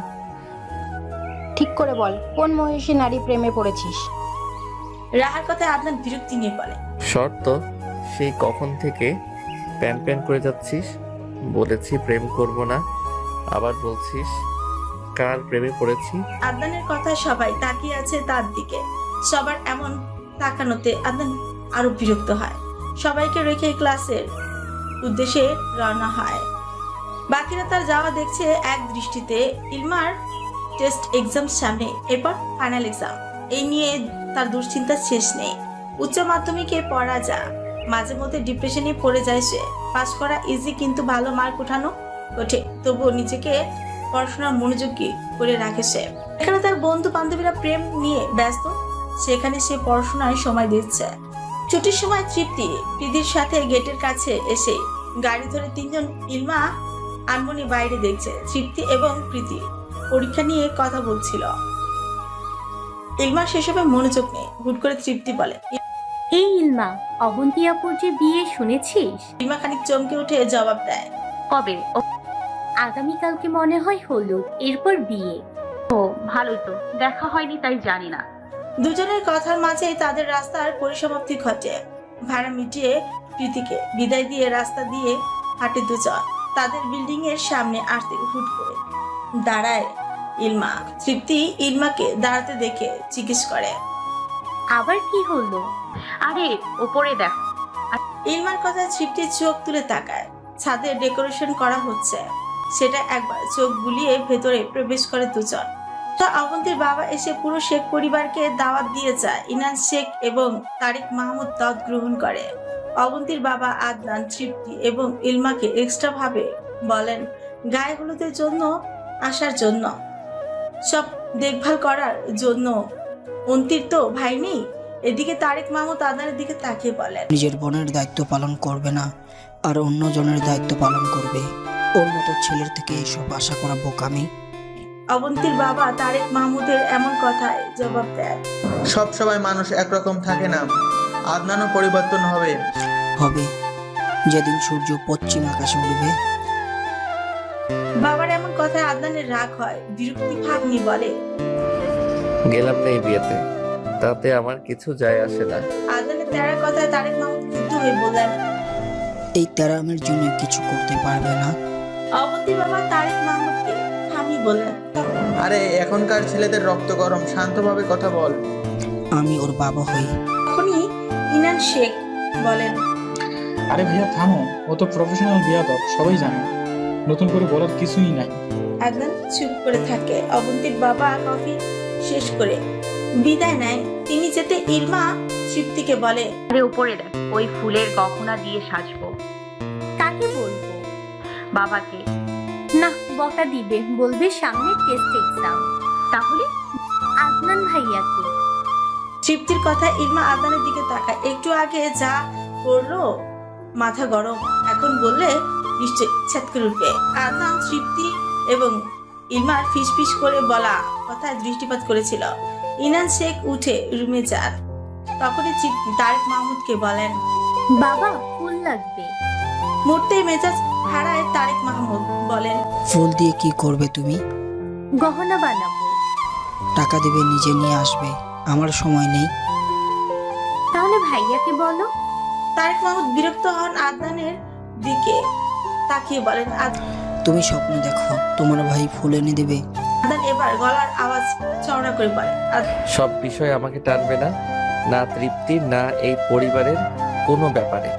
ঠিক করে বল, কোন মহিষী নারী প্রেমে পড়েছিস? রাহার কথায় আদনান বিরক্তি নিয়ে বলে, শর্ত, সেই কখন থেকে প্যান প্যান করে যাচ্ছিস? বলেছি প্রেম করব না, আবার বলছিস কার প্রেমে পড়েছি? আদনানের কথা সবাই তাকিয়ে আছে তার দিকে। সবার এমন তাকানোতে আদনান আরো বিরক্ত হয়। সবাইকে রেখে ক্লাসের উদ্দেশ্যে রওনা হয়। বাকিরা তার যাওয়া দেখছে এক দৃষ্টিতে। ইলমার টেস্ট এক্সাম সামনে, এরপর ফাইনাল এক্সাম, এই নিয়ে তার দুশ্চিন্তা শেষ নেই। উচ্চ মাধ্যমিকে পড়া যা, মাঝে মধ্যে ডিপ্রেশনে পড়ে যায় সে। পাস করা ইজি, কিন্তু ভালো মার্ক ওঠানো কঠিন। তবুও নিজেকে পড়াশোনার মনোযোগী করে রাখে সে। এখানে তার বন্ধু বান্ধবীরা প্রেম নিয়ে ব্যস্ত, সেখানে সে পড়াশোনায় সময় দিচ্ছে। ছুটির সময় তৃপ্তি প্রীতির সাথে গেটের কাছে এসে গাড়ি ধরে 3 জন ইলমা আনমনি বাইরে দেখছে। তৃপ্তি এবং প্রীতি পরীক্ষা নিয়ে কথা বলছিল। ইলমা সেসবে মনোযোগ নেই। হুট করে তৃপ্তি বলে, এই ইলমা, অবন্তী আপুর যে বিয়ে শুনেছিস? ইলমা খানিক চমকে উঠে জবাব দেয়, কবে? আগামীকালকে মনে হয় হলুদ, এরপর বিয়ে। ও ভালোই তো, দেখা হয়নি তাই জানি না। দুজনের কথার মাঝেই তাদের রাস্তার পরিসমাপ্তি ঘটে। ভাড়া মিটিয়ে প্রীতিকে বিদায় দিয়ে রাস্তা দিয়ে হাঁটে দুজন। তাদের বিল্ডিং এর সামনে আসতে হুট করে দাঁড়ায় ইলমা। তৃপ্তি ইলমাকে দাঁড়াতে দেখে জিজ্ঞেস করে, আবার কি হলো? আরে ওপরে দেখো। ইলমার কথায় তৃপ্তি চোখ তুলে তাকায়। ছাদে ডেকোরেশন করা হচ্ছে, সেটা একবার চোখ বুলিয়ে ভেতরে প্রবেশ করে দুজন। তো অবন্তীর বাবা এসে পুরো শেখ পরিবারকে দাওয়াত দিয়ে যায়। ইনান শেখ এবং তারিক মাহমুদ দাওয়াত গ্রহণ করে। অবন্তীর বাবা আদনান, তৃপ্তি এবং ইলমাকে এক্সট্রা ভাবে বলেন গায়ে হলুদের জন্য আসার জন্য, সব দেখভাল করার জন্য। অন্তির তো ভাই নেই। এদিকে তারিক মাহমুদ আদনানের দিকে তাকিয়ে বলেন, নিজের বোনের দায়িত্ব পালন করবে না আর অন্য জনের দায়িত্ব পালন করবে। ওর মতো ছেলের থেকে এসব আশা করা বোকামি। অবন্তীর বাবা তারিক মাহমুদের এমন কথায় জবাব দেয়, সব সময় মানুষ একরকম থাকে না, আদনানও পরিবর্তন হবে। হবে যেদিন সূর্য পশ্চিম আকাশে উঠবে। বাবার এমন কথায় আদনানের রাগ হয়। বিরক্তি ভাব নিয়ে বলে, গেলাম না এই বিয়েতে, তাতে আমার কিছু যায় আসে না। আদনানের তেরার কথায় তারিক মাহমুদ ক্ষুব্ধ হয়ে বললেন, এই তেরামের জন্য কিছু করতে পারবে না। অবন্তীর বাবা তারিক মাহমুদকে থামিয়ে বললেন, আরে এখনকার ছেলেদের রক্ত গরম, শান্তভাবে কথা বল। আমি ওর বাবা হই। তখনই ইনান শেখ বলেন, আরে ভাইয়া থামো, ও তো প্রফেশনাল বিয়াদব, সবাই জানে, নতুন করে বলার কিছুই নাই। আদনান চুপ করে থাকে। অবন্তীর বাবা কফি শেষ করে বিদায় নেয়। তিনি যেতে ইলমা তৃপ্তিকে বলে, আরে উপরে দেখ, ওই ফুলের গহনা দিয়ে সাজবো। কাকে বলবো? বাবাকে। না, বকা দিবে, বলবে সামনে টেস্ট এক্সাম। তাহলে আদনান ভাইয়াকে। তৃপ্তির কথা ইলমা আদনানের দিকে তাকায়। একটু আগে যা করলো মাথা গরম, এখন বললে নিশ্চয় ইচ্ছাত করে উঠবে। আদনান তৃপ্তি এবং ইলমার ফিসফিস করে বলা কথায় দৃষ্টিপাত করেছিল। ইনান শেখ উঠে রুমে যান। তখনই তৃপ্তি তারিক মাহমুদকে বলেন, বাবা ফুল লাগবে। মুহূর্তে মেজাজ হারায় তারিক মাহমুদ বলেন, ফুল দিয়ে কি করবে তুমি? গহনা বানাবো। টাকা দেবে, নিজে নিয়ে আসবে, আমার সময় নেই। তাহলে ভাইয়াকে বলো। তারিক মাহমুদ বিরক্ত হন আদনানের দিকে তাকিয়ে বলেন, তুমি স্বপ্ন দেখো তোমার ভাই ফুল এনে দেবে। আদনান এবার গলার আওয়াজ চওড়া করে বলে, সব বিষয় আমাকে টানবে না, না তৃপ্তি, না এই পরিবারের কোনো ব্যাপারে।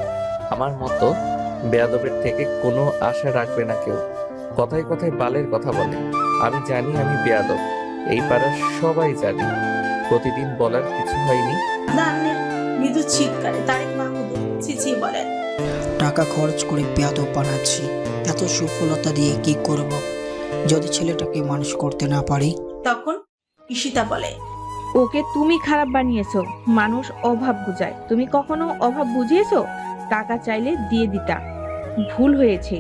আমার মতো বেয়াদবের থেকে কোনো আশা রাখবে না কেউ। কথায় কথায় বালের কথা বলে। আমি জানি আমি বেয়াদব, এই পাড়ার সবাই জানে। প্রতিদিন বলার কিছু হয়নি। আদনানের মৃদু চিৎকারে তারিক মাহমুদ চিচিয়ে বলেন, টাকা খরচ করে বেয়াদব বানাচ্ছি, এত সুফলতা দিয়ে কি করব যদি ছেলেটাকে মানুষ করতে না পারি? তখন ঈশিতা বলে, ওকে তুমি খারাপ বানিয়েছো। মানুষ অভাব বুঝায়, তুমি কখনো অভাব বুঝিয়েছো? টাকা চাইলে দিয়ে দিতা, ভুল হয়েছে।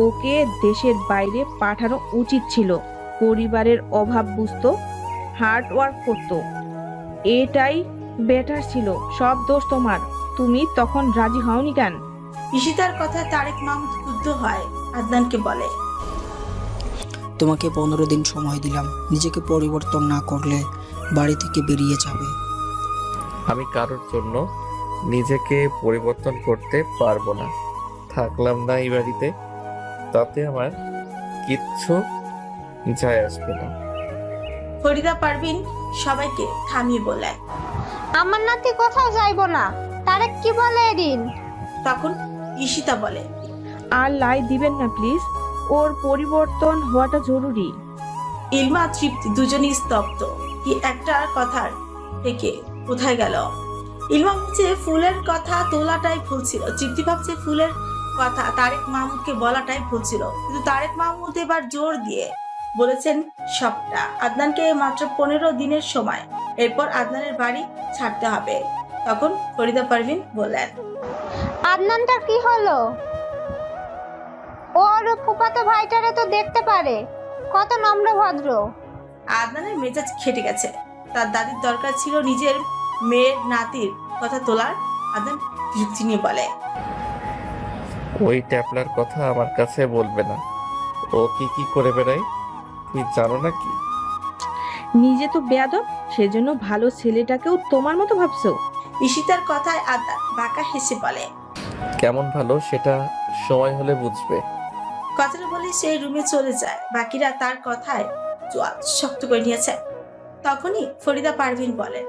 ওকে দেশের বাইরে পাঠানো উচিত ছিল। পরিবারের অভাব বুঝতো, হার্ড ওয়ার্ক করতো, এটাই বেটার ছিল। সব দোষ তোমার, তুমি তখন রাজি হওনি কেন? ঈশিতার কথায় তারিক মাহমুদ ক্রুদ্ধ হয়। আদনানকে বলে, তোমাকে 15 দিন সময় দিলাম, নিজেকে পরিবর্তন না করলে বাড়ি থেকে বেরিয়ে যাবে। আমি কারোর জন্য নিজেকে পরিবর্তন করতে পারবো না। থাকলাম না এই বাড়িতে, তাতে আমার কিচ্ছু যায় আসবে না। ফরিদা পারভিন সবাইকে থামিয়ে বললেন, আমার নাতি কোথাও যাইবো না। তারেক কি বলে এদিন? তখন ঈশিতা বলে, আর লাই দিবেন না প্লিজ, ওর পরিবর্তন হওয়াটা জরুরি। ইলমা তৃপ্তি দুজনই স্তব্ধ। কি একটা কথার থেকে কোথায় গেল? ইলমা ভাবছে ফুলের কথা তোলাটাই ভুল ছিল, তৃপ্তি ভাবছে ফুলের কথা তারেক মাহমুদকে বলাটাই ভুল ছিল। কিন্তু তারেক মাহমুদ এবার জোর দিয়ে বলেছেন সবটা। আদনানকে মাত্র 15 দিনের সময়, এরপর আদনানের বাড়ি ছাড়তে হবে। তখন ফরিদা পারভিন বললেন, আদনানটার কি হলো? ওর ফুফাতো ভাইটারে তো দেখতে পারে, কত নম্র ভদ্র। আদনানের মেজাজ খেটে গেছে। তার দাদির দরকার ছিল নিজের মেয়ের নাতির কথা তোলার। আদনান যুক্তি নিয়ে বলে, ওই ট্যাপলার কথা আমার কাছে বলবে না। ও কি কি করে বেড়ায় তুমি জানো না কি? নিজে তো বেয়াদব, সেজন্য ভালো ছেলেটাকেও তোমার মতো ভাবছো? ঈশিতার কথায় আদনান বাঁকা হেসে বলে। কেমন ভালো সেটা সময় হলে বুঝবে। কথাটা বলে সে রুমে চলে যায়। বাকিরা তার কথায় চোয়াল শক্ত করে নিয়েছে। তখনই ফরিদা পারভিন বলেন,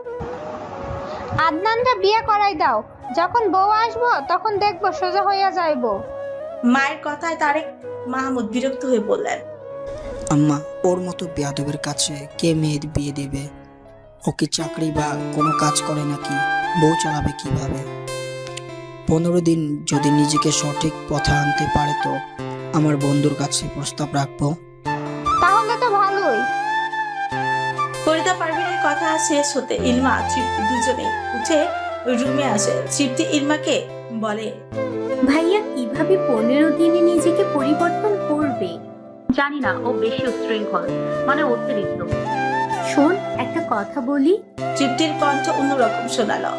আদনানটা বিয়ে করাই দাও, যখন বউ আসবো তখন দেখবো সোজা হইয়া যাইবো। মায়ের কথায় তারেক মাহমুদ বিরক্ত হয়ে বললেন, আম্মা, ওর মতো বেয়াদবের কাছে কে মেয়ের বিয়ে দেবে? ও কি চাকরি বা কোনো কাজ করে নাকি? বউ চালাবে কিভাবে? 15 দিন যদি নিজেকে সঠিক পথে আনতে পারে তো আমার বন্ধুর কাছে প্রস্তাব রাখবো। তাহলে তো ভালোই। ফরিদা পারভিনের কথা শেষ হতে ইলমা তৃপ্তি দুজনে উঠে রুমে আসে। তৃপ্তি ইলমাকে বলে, ভাইয়া কিভাবে 15 দিনে নিজেকে পরিবর্তন করবে? জানি না, ও বেশি উচ্ছৃঙ্খল, মানে অতিরিক্ত। শোন, একটা কথা বলি। তৃপ্তির কণ্ঠ অন্যরকম শোনালো।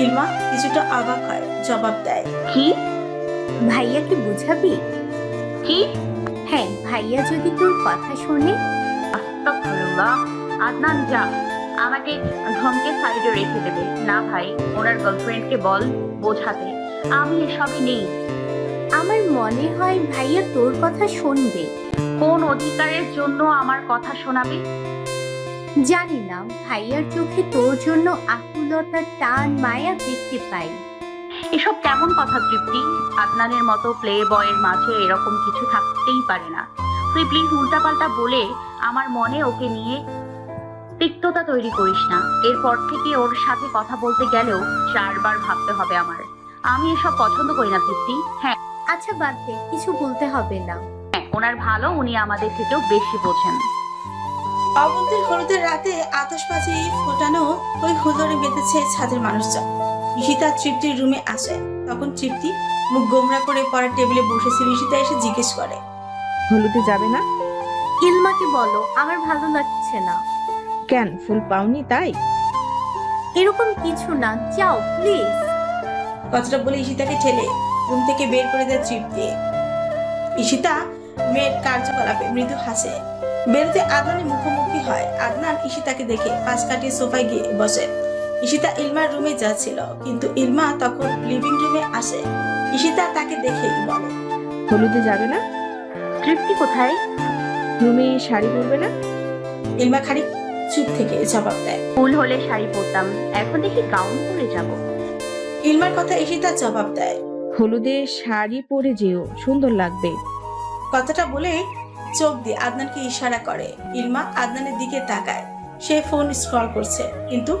ইলমা কিছুটা অবাক হয়, জবাব দেয়, কি? ভাইয়াকে বুঝাবি? কি? হ্যাঁ, ভাইয়া যদি তোর কথা শোনে। আস্তাগফিরুল্লাহ। আদনান যা, আমাকে ধমকে সাইডে রেখে দেবে না ভাই। ওনার গার্লফ্রেন্ডকে বল বোঝাতে, আমি এসবে নেই। আমার মনে হয় ভাইয়া তোর কথা শুনবে। কোন অধিকারের জন্য আমার কথা শোনাবে? জানি না, ভাইয়ার চোখে তোর জন্য আকুলতা, টান, মায়া দেখতে পাই। এসব কেমন কথা তৃপ্তি? আদনানের মতো প্লে বয়ের মাঝে এরকম কিছু থাকতেই পারে না। তুই প্লিজ উল্টাপাল্টা বলে আমার মনে ওকে নিয়ে তিক্ততা তৈরি করিস না। এরপর থেকে ওর সাথে কথা বলতে গেলেও 4 বার ভাবতে হবে আমার। আমি এসব পছন্দ করি না তৃপ্তি। হ্যাঁ, আচ্ছা বাদ দে, কিছু বলতে হবে না। হ্যাঁ, ওনার ভালো, উনি আমাদের থেকেও বেশি বোঝেন। অবন্তীর হলুদের রাতে আতশবাজি ফোটানো ওই হুজুরে বেঁধেছে ছাদের মানুষজন। ঈশিতা তৃপ্তির রুমে আসে। তখন তৃপ্তি মুখ গোমরা করে পড়ার টেবিলে বসেছিল। ঈশিতা এসে জিজ্ঞেস করে, হলুদে যাবে না? ইলমাকে বলো আমার ভালো লাগছে না। কেন, ফুল পাওনি তাই? এরকম কিছু না, যাও প্লিজ। কথাটা বলে ঈশিতাকে ঠেলে রুম থেকে বের করে দেয় তৃপ্তি। ঈশিতা মেয়ের কার্যকলাপে মৃদু হাসে। বেরোতে আদনানের মুখোমুখি হয়। আদনান ঈশিতাকে দেখে পাশ কাটিয়ে সোফায় গিয়ে বসে। ঈশিতা ইলমার রুমে যাচ্ছিল, কিন্তু ইলমা তখন লিভিং রুমে আসে। ঈশিতা তাকে দেখেই বলে, হলুদে যাবে না? তৃপ্তি কোথায়? রুমে শাড়ি পরবে না? ইলমা খানিক চুপ থেকে জবাব দেয়, ফুল হলে শাড়ি পরতাম, এখন দেখি গাউন পরে যাব। ইলমার কথা ঈশিতা জবাব দেয়, হলুদে শাড়ি পরে যেও, সুন্দর লাগবে। কথাটা বলে চোখ দিয়ে আদনানকে ইশারা করে। ইলমা আদনানের দিকে তাকায়। সে ফোন স্ক্রল করছে, কিন্তু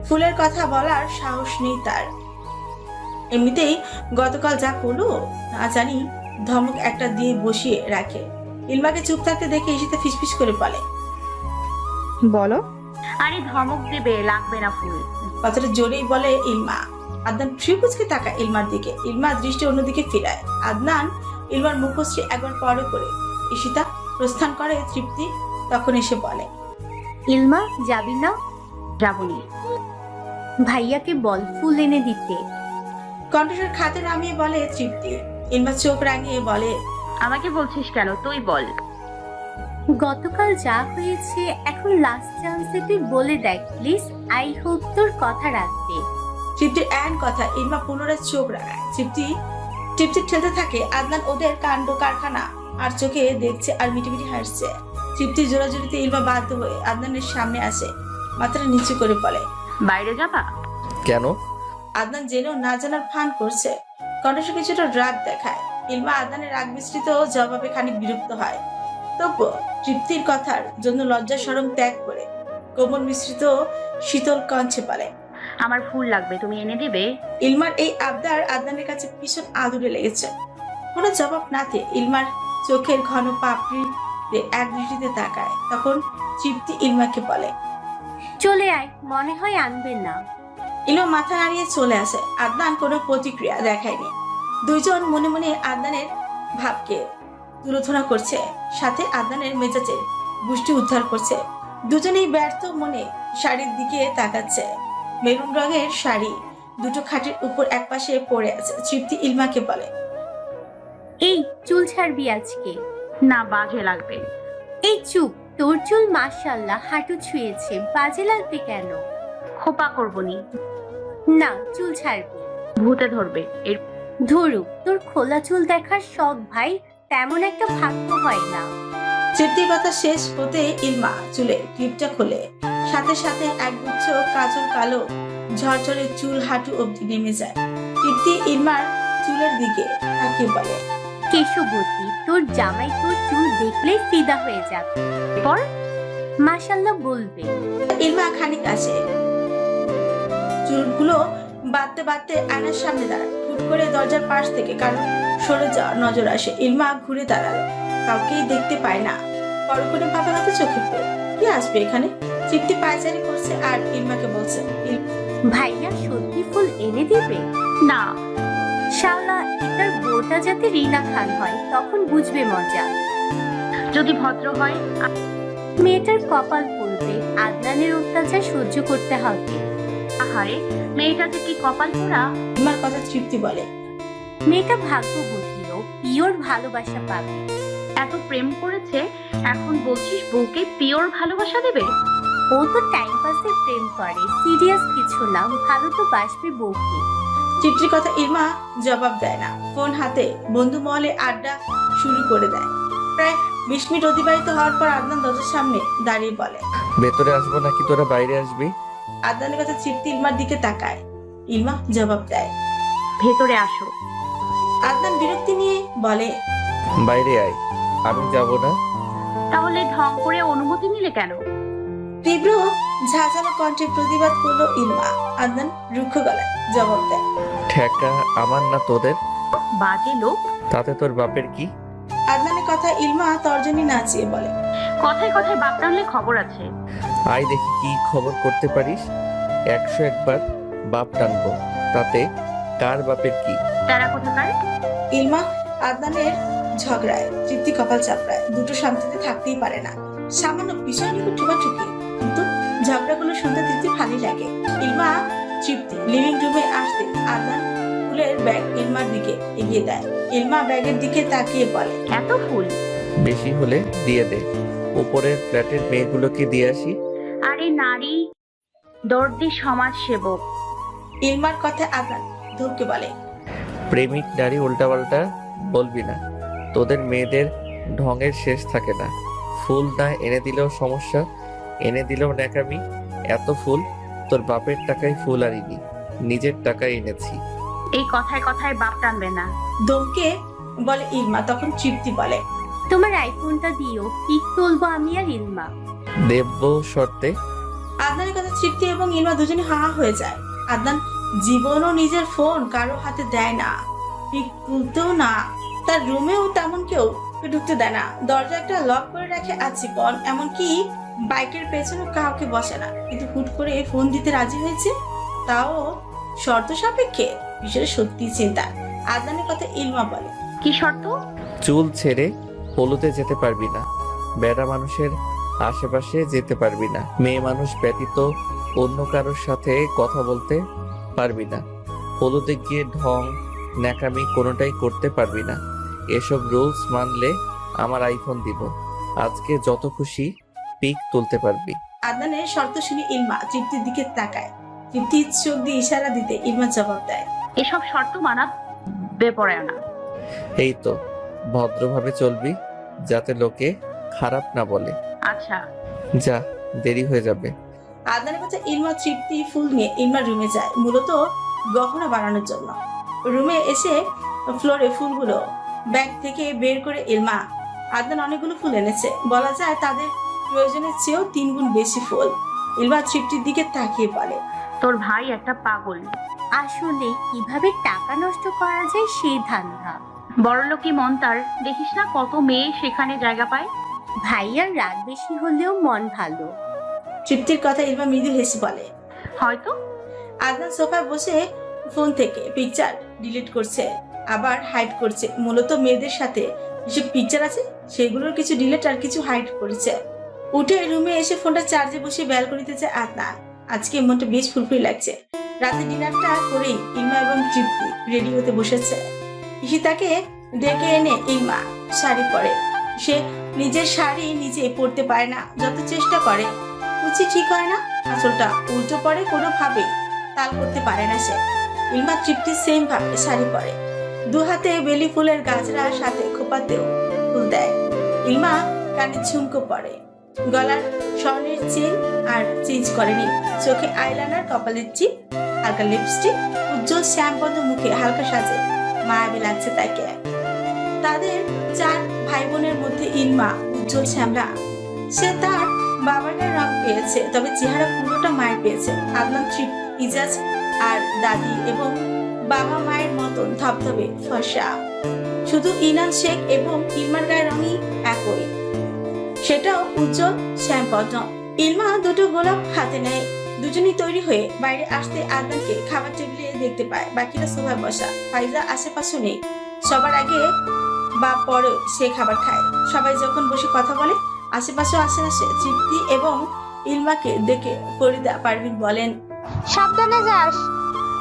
ফুলের কথা বলার সাহস নেই তার। এমনিতেই গতকাল যা করলো না জানি ধমক একটা দিয়ে বসিয়ে রাখে। ইলমাকে চুপ থাকতে দেখে ঈশিতা ফিসফিস করে বলে, বলো। আরে ধমক দেবে, লাগবে না ফুল। কথাটা জোরেই বলে ইলমা। আদনান ফ্রিকুচকে তাকায় ইলমার দিকে। ইলমা দৃষ্টি অন্যদিকে ফিরায়। আদনান ইলমার মুখশ্রী একবার পরে করে ঈশিতা প্রস্থান করে। তৃপ্তি তখন এসে বলে, ইলমা যাবি না? যাবনি। ভাইয়াকে বল ফুল এনে দিতে। কণ্ঠস্বর খাতে নামিয়ে বলে তৃপ্তি। ইলমা চোখ রাঙিয়ে বলে, আমাকে বলছিস কেন, তুই বল। গতকাল যা হয়েছে এখন লাস্ট চান্সে তুই বলে দেখ প্লিজ। আই হোপ তোর কথা রাখবে। তৃপ্তির এন কথা ইলমা পুনরায় চোখ রাঙায়। তৃপ্তি ঠেলতে থাকে। আদনান ওদের কাণ্ড কারখানা আর চোখে দেখছে আর মিটিমিটি হাসছে। তৃপ্তি জোরাজুরিতে ইলমা বাধ্য হয়ে আদনানের সামনে আসে। মাথাটা নিচু করে বলে, বাইরে যাবা? কেন? আদনান জেনেও না জানার ফান করছে। কণ্ঠস্বর কিছুটা রাগ দেখায়। ইলমা আদনানের রাগ মিশ্রিত জবাবে খানিক বিরক্ত হয়। তবুও তৃপ্তির কথার জন্য লজ্জা শরম ত্যাগ করে কোমল মিশ্রিত শীতল কণ্ঠে বলে, আমার ফুল লাগবে, তুমি এনে দেবে? ইলমার এই আবদার আদনানের কাছে ভীষণ আদুরে লেগেছে। কোনো জবাব না দিয়ে ইলমার চোখের ঘন পাপড়ি এক দৃষ্টিতে তাকায়। তখন তৃপ্তি ইলমাকে বলে, চলে আয়, মনে হয় আনবে না। ইলমা মাথা নাড়িয়ে চলে আসে। আদনান কোনো প্রতিক্রিয়া দেখায়নি। দুইজন মনে মনে আদনানের ভাবকে তুলোধনা করছে, সাথে আদনানের মেজাজের গোষ্ঠী উদ্ধার করছে। দুজনেই ব্যর্থ মনে শাড়ির দিকে তাকাচ্ছে। মেরুন রঙের শাড়ি দুটো খাটের উপর একপাশে পড়ে আছে। তৃপ্তি ইলমাকে বলে, এই চুল ছাড়বি আজকে? না, বাজে লাগবে। এই চুপ, তোর চুল মাশাআল্লাহ হাঁটু ছুঁয়েছে, বাজে লাগবে কেন? খোপা করবনি, না, চুল ছাড়বি। ভূতে ধরবে। এর ধরুক, তোর খোলা চুল দেখার শখ ভাই, তেমন একটা ভাগ্য হয় না। তৃপ্তির কথা শেষ হতে ইলমা চুলে ক্লিপটা খোলে, সাথে সাথে একগুচ্ছ কাজল কালো ঝরঝরে চুল হাঁটু অবধি নেমে যায়। তৃপ্তি ইলমার চুলের দিকে তাকিয়ে বলে, কেশবতী, তোর জামাই তোর চুল দেখলেই ফিদা হয়ে যাবে। পর মাশাআল্লাহ বলবে। ইলমা খানিক আসে, চুলগুলো বাঁধতে বাঁধতে আয়নার সামনে দাঁড়ায়। হুট করে দরজার পাশ থেকে কারো সরে যাওয়ার নজর আসে। ইলমা ঘুরে দাঁড়ালো, কাউকেই দেখতে পায় না। পরক্ষণে ভাবে হয়তো চোখে পড়ে কি আসবে এখানে। তৃপ্তি পায়চারি করছে আর ইলমাকে বলছে, ভাইয়া সত্যি ফুল এনে দিবে? না, শালা, এটার বউটা যাতে রিনা খান হয়, তখন বুঝবে মজা। যদি ভদ্র হয়। মেয়েটার কপাল পড়বে, আদনানের অত্যাচার সহ্য করতে হবে। আহারে, মেয়েটা যে কি কপাল পোড়া। ইলমার কথা তৃপ্তি বলে, মেয়েটা ভাগ্যবতীও, পিওর ভালোবাসা পাবে। এত প্রেম করেছে, এখন বলছিস বউকে পিওর ভালোবাসা দেবে? ও তো টাইম পাসে প্রেম করে, সিরিয়াস কিছু না, ভালো তো বাসবে বউকে। তৃপ্তির কথা ইলমা জবাব দেয় না। ফোন হাতে বন্ধু মহলে আড্ডা শুরু করে দেয়। প্রায় 20 মিনিট অতিবাহিত হওয়ার পর আদনান দরজার সামনে দাঁড়িয়ে বলে, ভেতরে আসবো নাকি তোরা বাইরে আসবি? আদনানের কথা তৃপ্তি ইলমার দিকে তাকায়। ইলমা জবাব দেয়, ভেতরে আসো। আদনান বিরক্তি নিয়ে বলে, বাইরে আয়। আমি যাব না। তাহলে ঢং করে অনুমতি নিলে কেন? তীব্র ঝাঁঝালো কণ্ঠে প্রতিবাদ করলো ইলমা। আদনান রুক্ষ গলায় জবাব দেয়, ঠেকা আমার না তোদের? বাজে লোক। তাতে তোর বাপের কি? আদনানের কথা ইলমা তর্জনী নাচিয়ে বলে, কথায় কথায় বাপ টানলে খবর আছে। আয় দেখি কি খবর করতে পারিস। 101 বার বাপ টানবো, তাতে কার বাপের কি? তারা কোথাকার? ইলমা আদনানের ঝগড়ায় তৃপ্তি কপাল চাপড়ায়। দুটো শান্তিতে থাকতেই পারে না। সামান্য বিষয় নিয়ে ঠুকাঠুকি, কিন্তু ঝগড়াগুলো শুনতে তৃপ্তি ভালোই লাগে। ইলমা তৃপ্তি লিভিং রুমে আসতে আদনান ফুলের ব্যাগ ইলমার দিকে এগিয়ে দেয়। ইলমা ব্যাগের দিকে তাকিয়ে বলে, এত ফুল? বেশি হলে দিয়ে দে, উপরের ফ্ল্যাটের মেয়েগুলোকে দিয়ে আসি। আরে নারী দর্দি সমাজ সেবক। ইলমার কথায় আদনান ধমকে বলে, প্রেমিক নারী উল্টাপাল্টা বলবি না। তোদের মেয়েদের ঢঙের শেষ থাকে না। ফুল না এনে দিলেও সমস্যা, এনে দিলেও ন্যাকামি। এত ফুল তোর বাপের টাকায় ফুল আনিনি, নিজের টাকায় এনেছি। এই কথায় কথায় বাপ টানবে না। ধমকে বলে ইলমা। তখন তৃপ্তি বলে, তোমার আইফোনটা দিও, পিক তুলবো আমি আর ইলমা। দেব্য শর্তে। আদনানের কথা তৃপ্তি এবং ইলমা দুজনে হা হয়ে যায়। আদনান জীবনও নিজের ফোন কারো হাতে দেয় না, পিক তুলতেও না, তার রুমেও তেমন কেউ ঢুকতে দেয় না। দরজা একটা লক করে রাখে আজীবন, এমনকি বাইকের পেছনেও কাউকে বসে না। কিন্তু হুট করে ফোন দিতে রাজি হয়েছে, তাও শর্ত সাপেক্ষে। বিষয়টা সত্যি চিন্তা। আদনানের কথা ইলমা বলে, কি শর্ত? চুল ছেড়ে হলুদে যেতে পারবি না, বেড়া মানুষের আশেপাশে যেতে পারবি না, মেয়ে মানুষ ব্যতীত অন্য কারোর সাথে কথা বলতে পারবি না, হলুদে গিয়ে ঢং ন্যাকামি কোনোটাই করতে পারবি না। এসব রুলস মানলে আমার আইফোন দিব, আজকে যত খুশি পিক তুলতে পারবি। আদনানের শর্ত শুনে ইলমা তৃপ্তির দিকে তাকায়। তৃপ্তি চোখ দিয়ে ইশারা দিতে ইলমা জবাব দেয়, এসব শর্ত মানা বেপরোয়া। এই তো ভদ্রভাবে চলবি, যাতে লোকে খারাপ না বলে। আচ্ছা যা, দেরি হয়ে যাবে। আদনানের কথা ইলমা তৃপ্তি ফুল নিয়ে ইলমার রুমে যায়, মূলত গহনা বানানোর জন্য। রুমে এসে ফ্লোরে ফুলগুলো ব্যাগ থেকে বের করে ইলমা। আদনান অনেকগুলো ফুল এনেছে, বলা যায় তাদের প্রয়োজনের চেয়েও 3 গুণ বেশি ফুল। ইলমা তৃপ্তির দিকে তাকিয়ে বলে, তোর ভাই একটা পাগল। আসলে কিভাবে টাকা নষ্ট করা যায় সেই ধান্দা। বড়লোকি মন তার, দেখিস না কত মেয়ে সেখানে জায়গা পায়। ভাইয়ার রাগ বেশি হলেও মন ভালো। তৃপ্তির কথা ইলমা মৃদু হেসে বলে, হয়তো। আদনান সোফায় বসে ফোন থেকে পিকচার ডিলিট করছে, আবার হাইড করছে। মূলত মেয়েদের সাথে যেসব পিকচার আছে সেগুলোর কিছু ডিলিট আর কিছু হাইড করেছে। উঠে রুমে এসে ফোনটা চার্জে বসে ব্যালকনিতে যায় আদনান। আজকে মনটা বেশ ফুলফুলি লাগছে। রাতে ডিনারটা করেই ইলমা এবং তৃপ্তি রেডি হতে বসেছে। ঈশিতাকে ডেকে এনে ইলমা শাড়ি পরে সে নিজের শাড়ি নিজে পরতে পারে না, যত চেষ্টা করে কুচি ঠিক হয় না, আসলটা উল্টো পড়ে, কোনোভাবেই তাল করতে পারে না সে। ইলমা তৃপ্তি সেম ভাবে শাড়ি পরে, দু হাতে বেলি ফুলের গাজরা, সাথে খোপাতেও ফুল দেয়। ইলমা কানে ঝুমকো পরে, গলার স্বর্ণের চেন আর চেঞ্জ করেনি, চোখে আইলাইনার, কপালের চিপ, হালকা লিপস্টিক, উজ্জ্বল শ্যামবন্ধ মুখে হালকা সাজে মায়াবী লাগছে তাকে। তাদের 4 ভাই বোনের মধ্যে ইলমা উজ্জ্বল শ্যামলা। সে তার বাবার গায়ে রং পেয়েছে, তবে চেহারা পুরোটা মায়ের পেয়েছে। আদনান, তৃপ্তি, ইজাজ আর দাদি এবং বাবা মায়ের মতন ধবধবে ফর্সা। শুধু ইনান শেখ এবং ইলমার গায়ের রঙই একই, সেটাও উজ্জ্বল শ্যামবর্ণ। ইলমা দুটো গোলাপ হাতে নেয়। দুজনই তৈরি হয়ে বাইরে আসতে আদনানকে খাবার টেবিলে দেখতে পায়, বাকিরা সোফায় বসা। ফাইজা আশেপাশে নেই, সবার আগে বা পরে সে খাবার খায়। সবাই যখন বসে কথা বলে আশেপাশেও আসে না সে। তৃপ্তি এবং ইলমাকে দেখে ফরিদা পারভিন বলেন, সাবধানে যাস,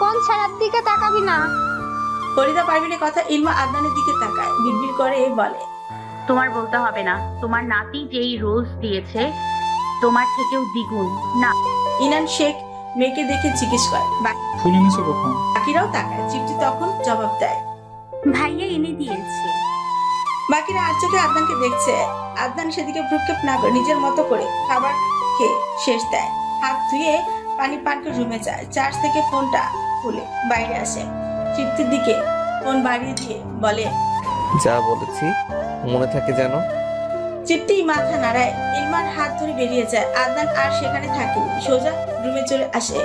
কোন ছাড়ার দিকে তাকাবি না। ফরিদা পারভিনের কথা ইলমা আদনানের দিকে তাকায়, বিড়বিড় করে বলে, তোমার বলতে হবে না, তোমার নাতি যেই রোজ দিয়েছে তোমার থেকেও দ্বিগুণ না। ইনান শেখ মেয়েকে দেখে জিজ্ঞেস করে, ফুল এনেছো কখন? বাকিরাও তাকায়। তৃপ্তি তখন জবাব দেয়, ভাইয়া এনে দিয়েছে। বাকিরা আর চোখে আদনানকে দেখছে। আদনান সেদিকে ভ্রুক্ষেপ না করে নিজের মতো করে খাবার খেয়ে শেষ দেয়। হাত ধুয়ে পানি পান করে রুমে যায়। চার্জ থেকে ফোনটা খুলে বাইরে আসে, তৃপ্তির দিকে ফোন বাড়িয়ে দিয়ে বলে, যা বলেছি মনে থাকে যেন। তৃপ্তি মাথা নাড়ায়। ইলমার হাত ধরে বেরিয়ে যায়। আদনান আর সেখানে থাকেনি, সোজা রুমে চলে আসে।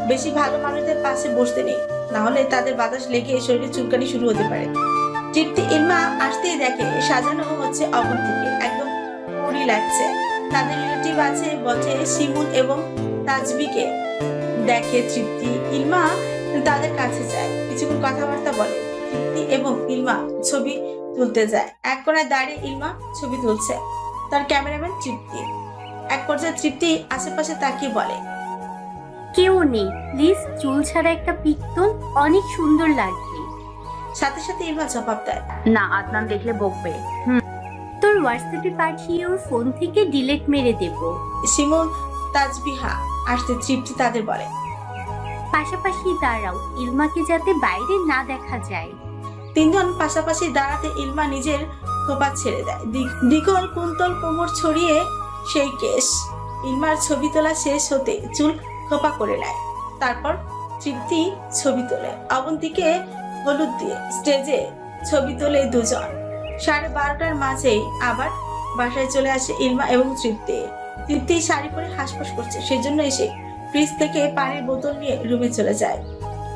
বেশি ভালো মানুষদের পাশে বসতে নেই, না হলে তাদের বাতাস লেগে শরীরে চুলকানি শুরু হতে পারে। তৃপ্তি ইলমা আসতেই দেখে সাজানো হচ্ছে অবন্তীকে, একদম পরি লাগছে। তাদের রিলেটিভ আছে বটে, শিমুল এবং তাজবিকে দেখে তৃপ্তি। ইলমা তাদের কাছে যায়, কিছুক্ষণ কথাবার্তা বলে। তৃপ্তি এবং ইলমা ছবি তুলতে যায়। এক কোণায় দাঁড়িয়ে ইলমা ছবি তুলছে, তার ক্যামেরাম্যান তৃপ্তি। এক পর্যায়ে তৃপ্তি আশেপাশে তাকিয়ে বলে, কেউ নেই, প্লিজ চুল ছাড়া একটা পিক তোল, অনেক সুন্দর লাগবে। সাথে সাথে ইলমা জবাব দেয়, না, আদনান দেখলে বকবে। তোর হোয়াটসঅ্যাপে পাঠিয়ে ওর ফোন থেকে ডিলিট মেরে দেব। শিমুল তাজবিহা আসতে তৃপ্তি তাদের বলে, পাশাপাশি দাঁড়াও, ইলমাকে যাতে বাইরে না দেখা যায়। তিনজন পাশাপাশি দাঁড়াতে ইলমা নিজের খোপা ছেড়ে দেয়। দ্বিকল কুন্তল কোমর ছড়িয়ে সেই কেশ। ইলমার ছবি তোলা শেষ হতে চুল খোপা করে নেয়। তারপর তৃপ্তি ছবি তোলে। অবন্তীকে হলুদ দিয়ে স্টেজে ছবি তোলে দুজন। 12:30টার মাঝেই আবার বাসায় চলে আসে ইলমা এবং তৃপ্তি। তৃপ্তি শাড়ি পরে হাসপাস করছে, সেজন্য এসে ফ্রিজ থেকে পানির বোতল নিয়ে রুমে চলে যায়।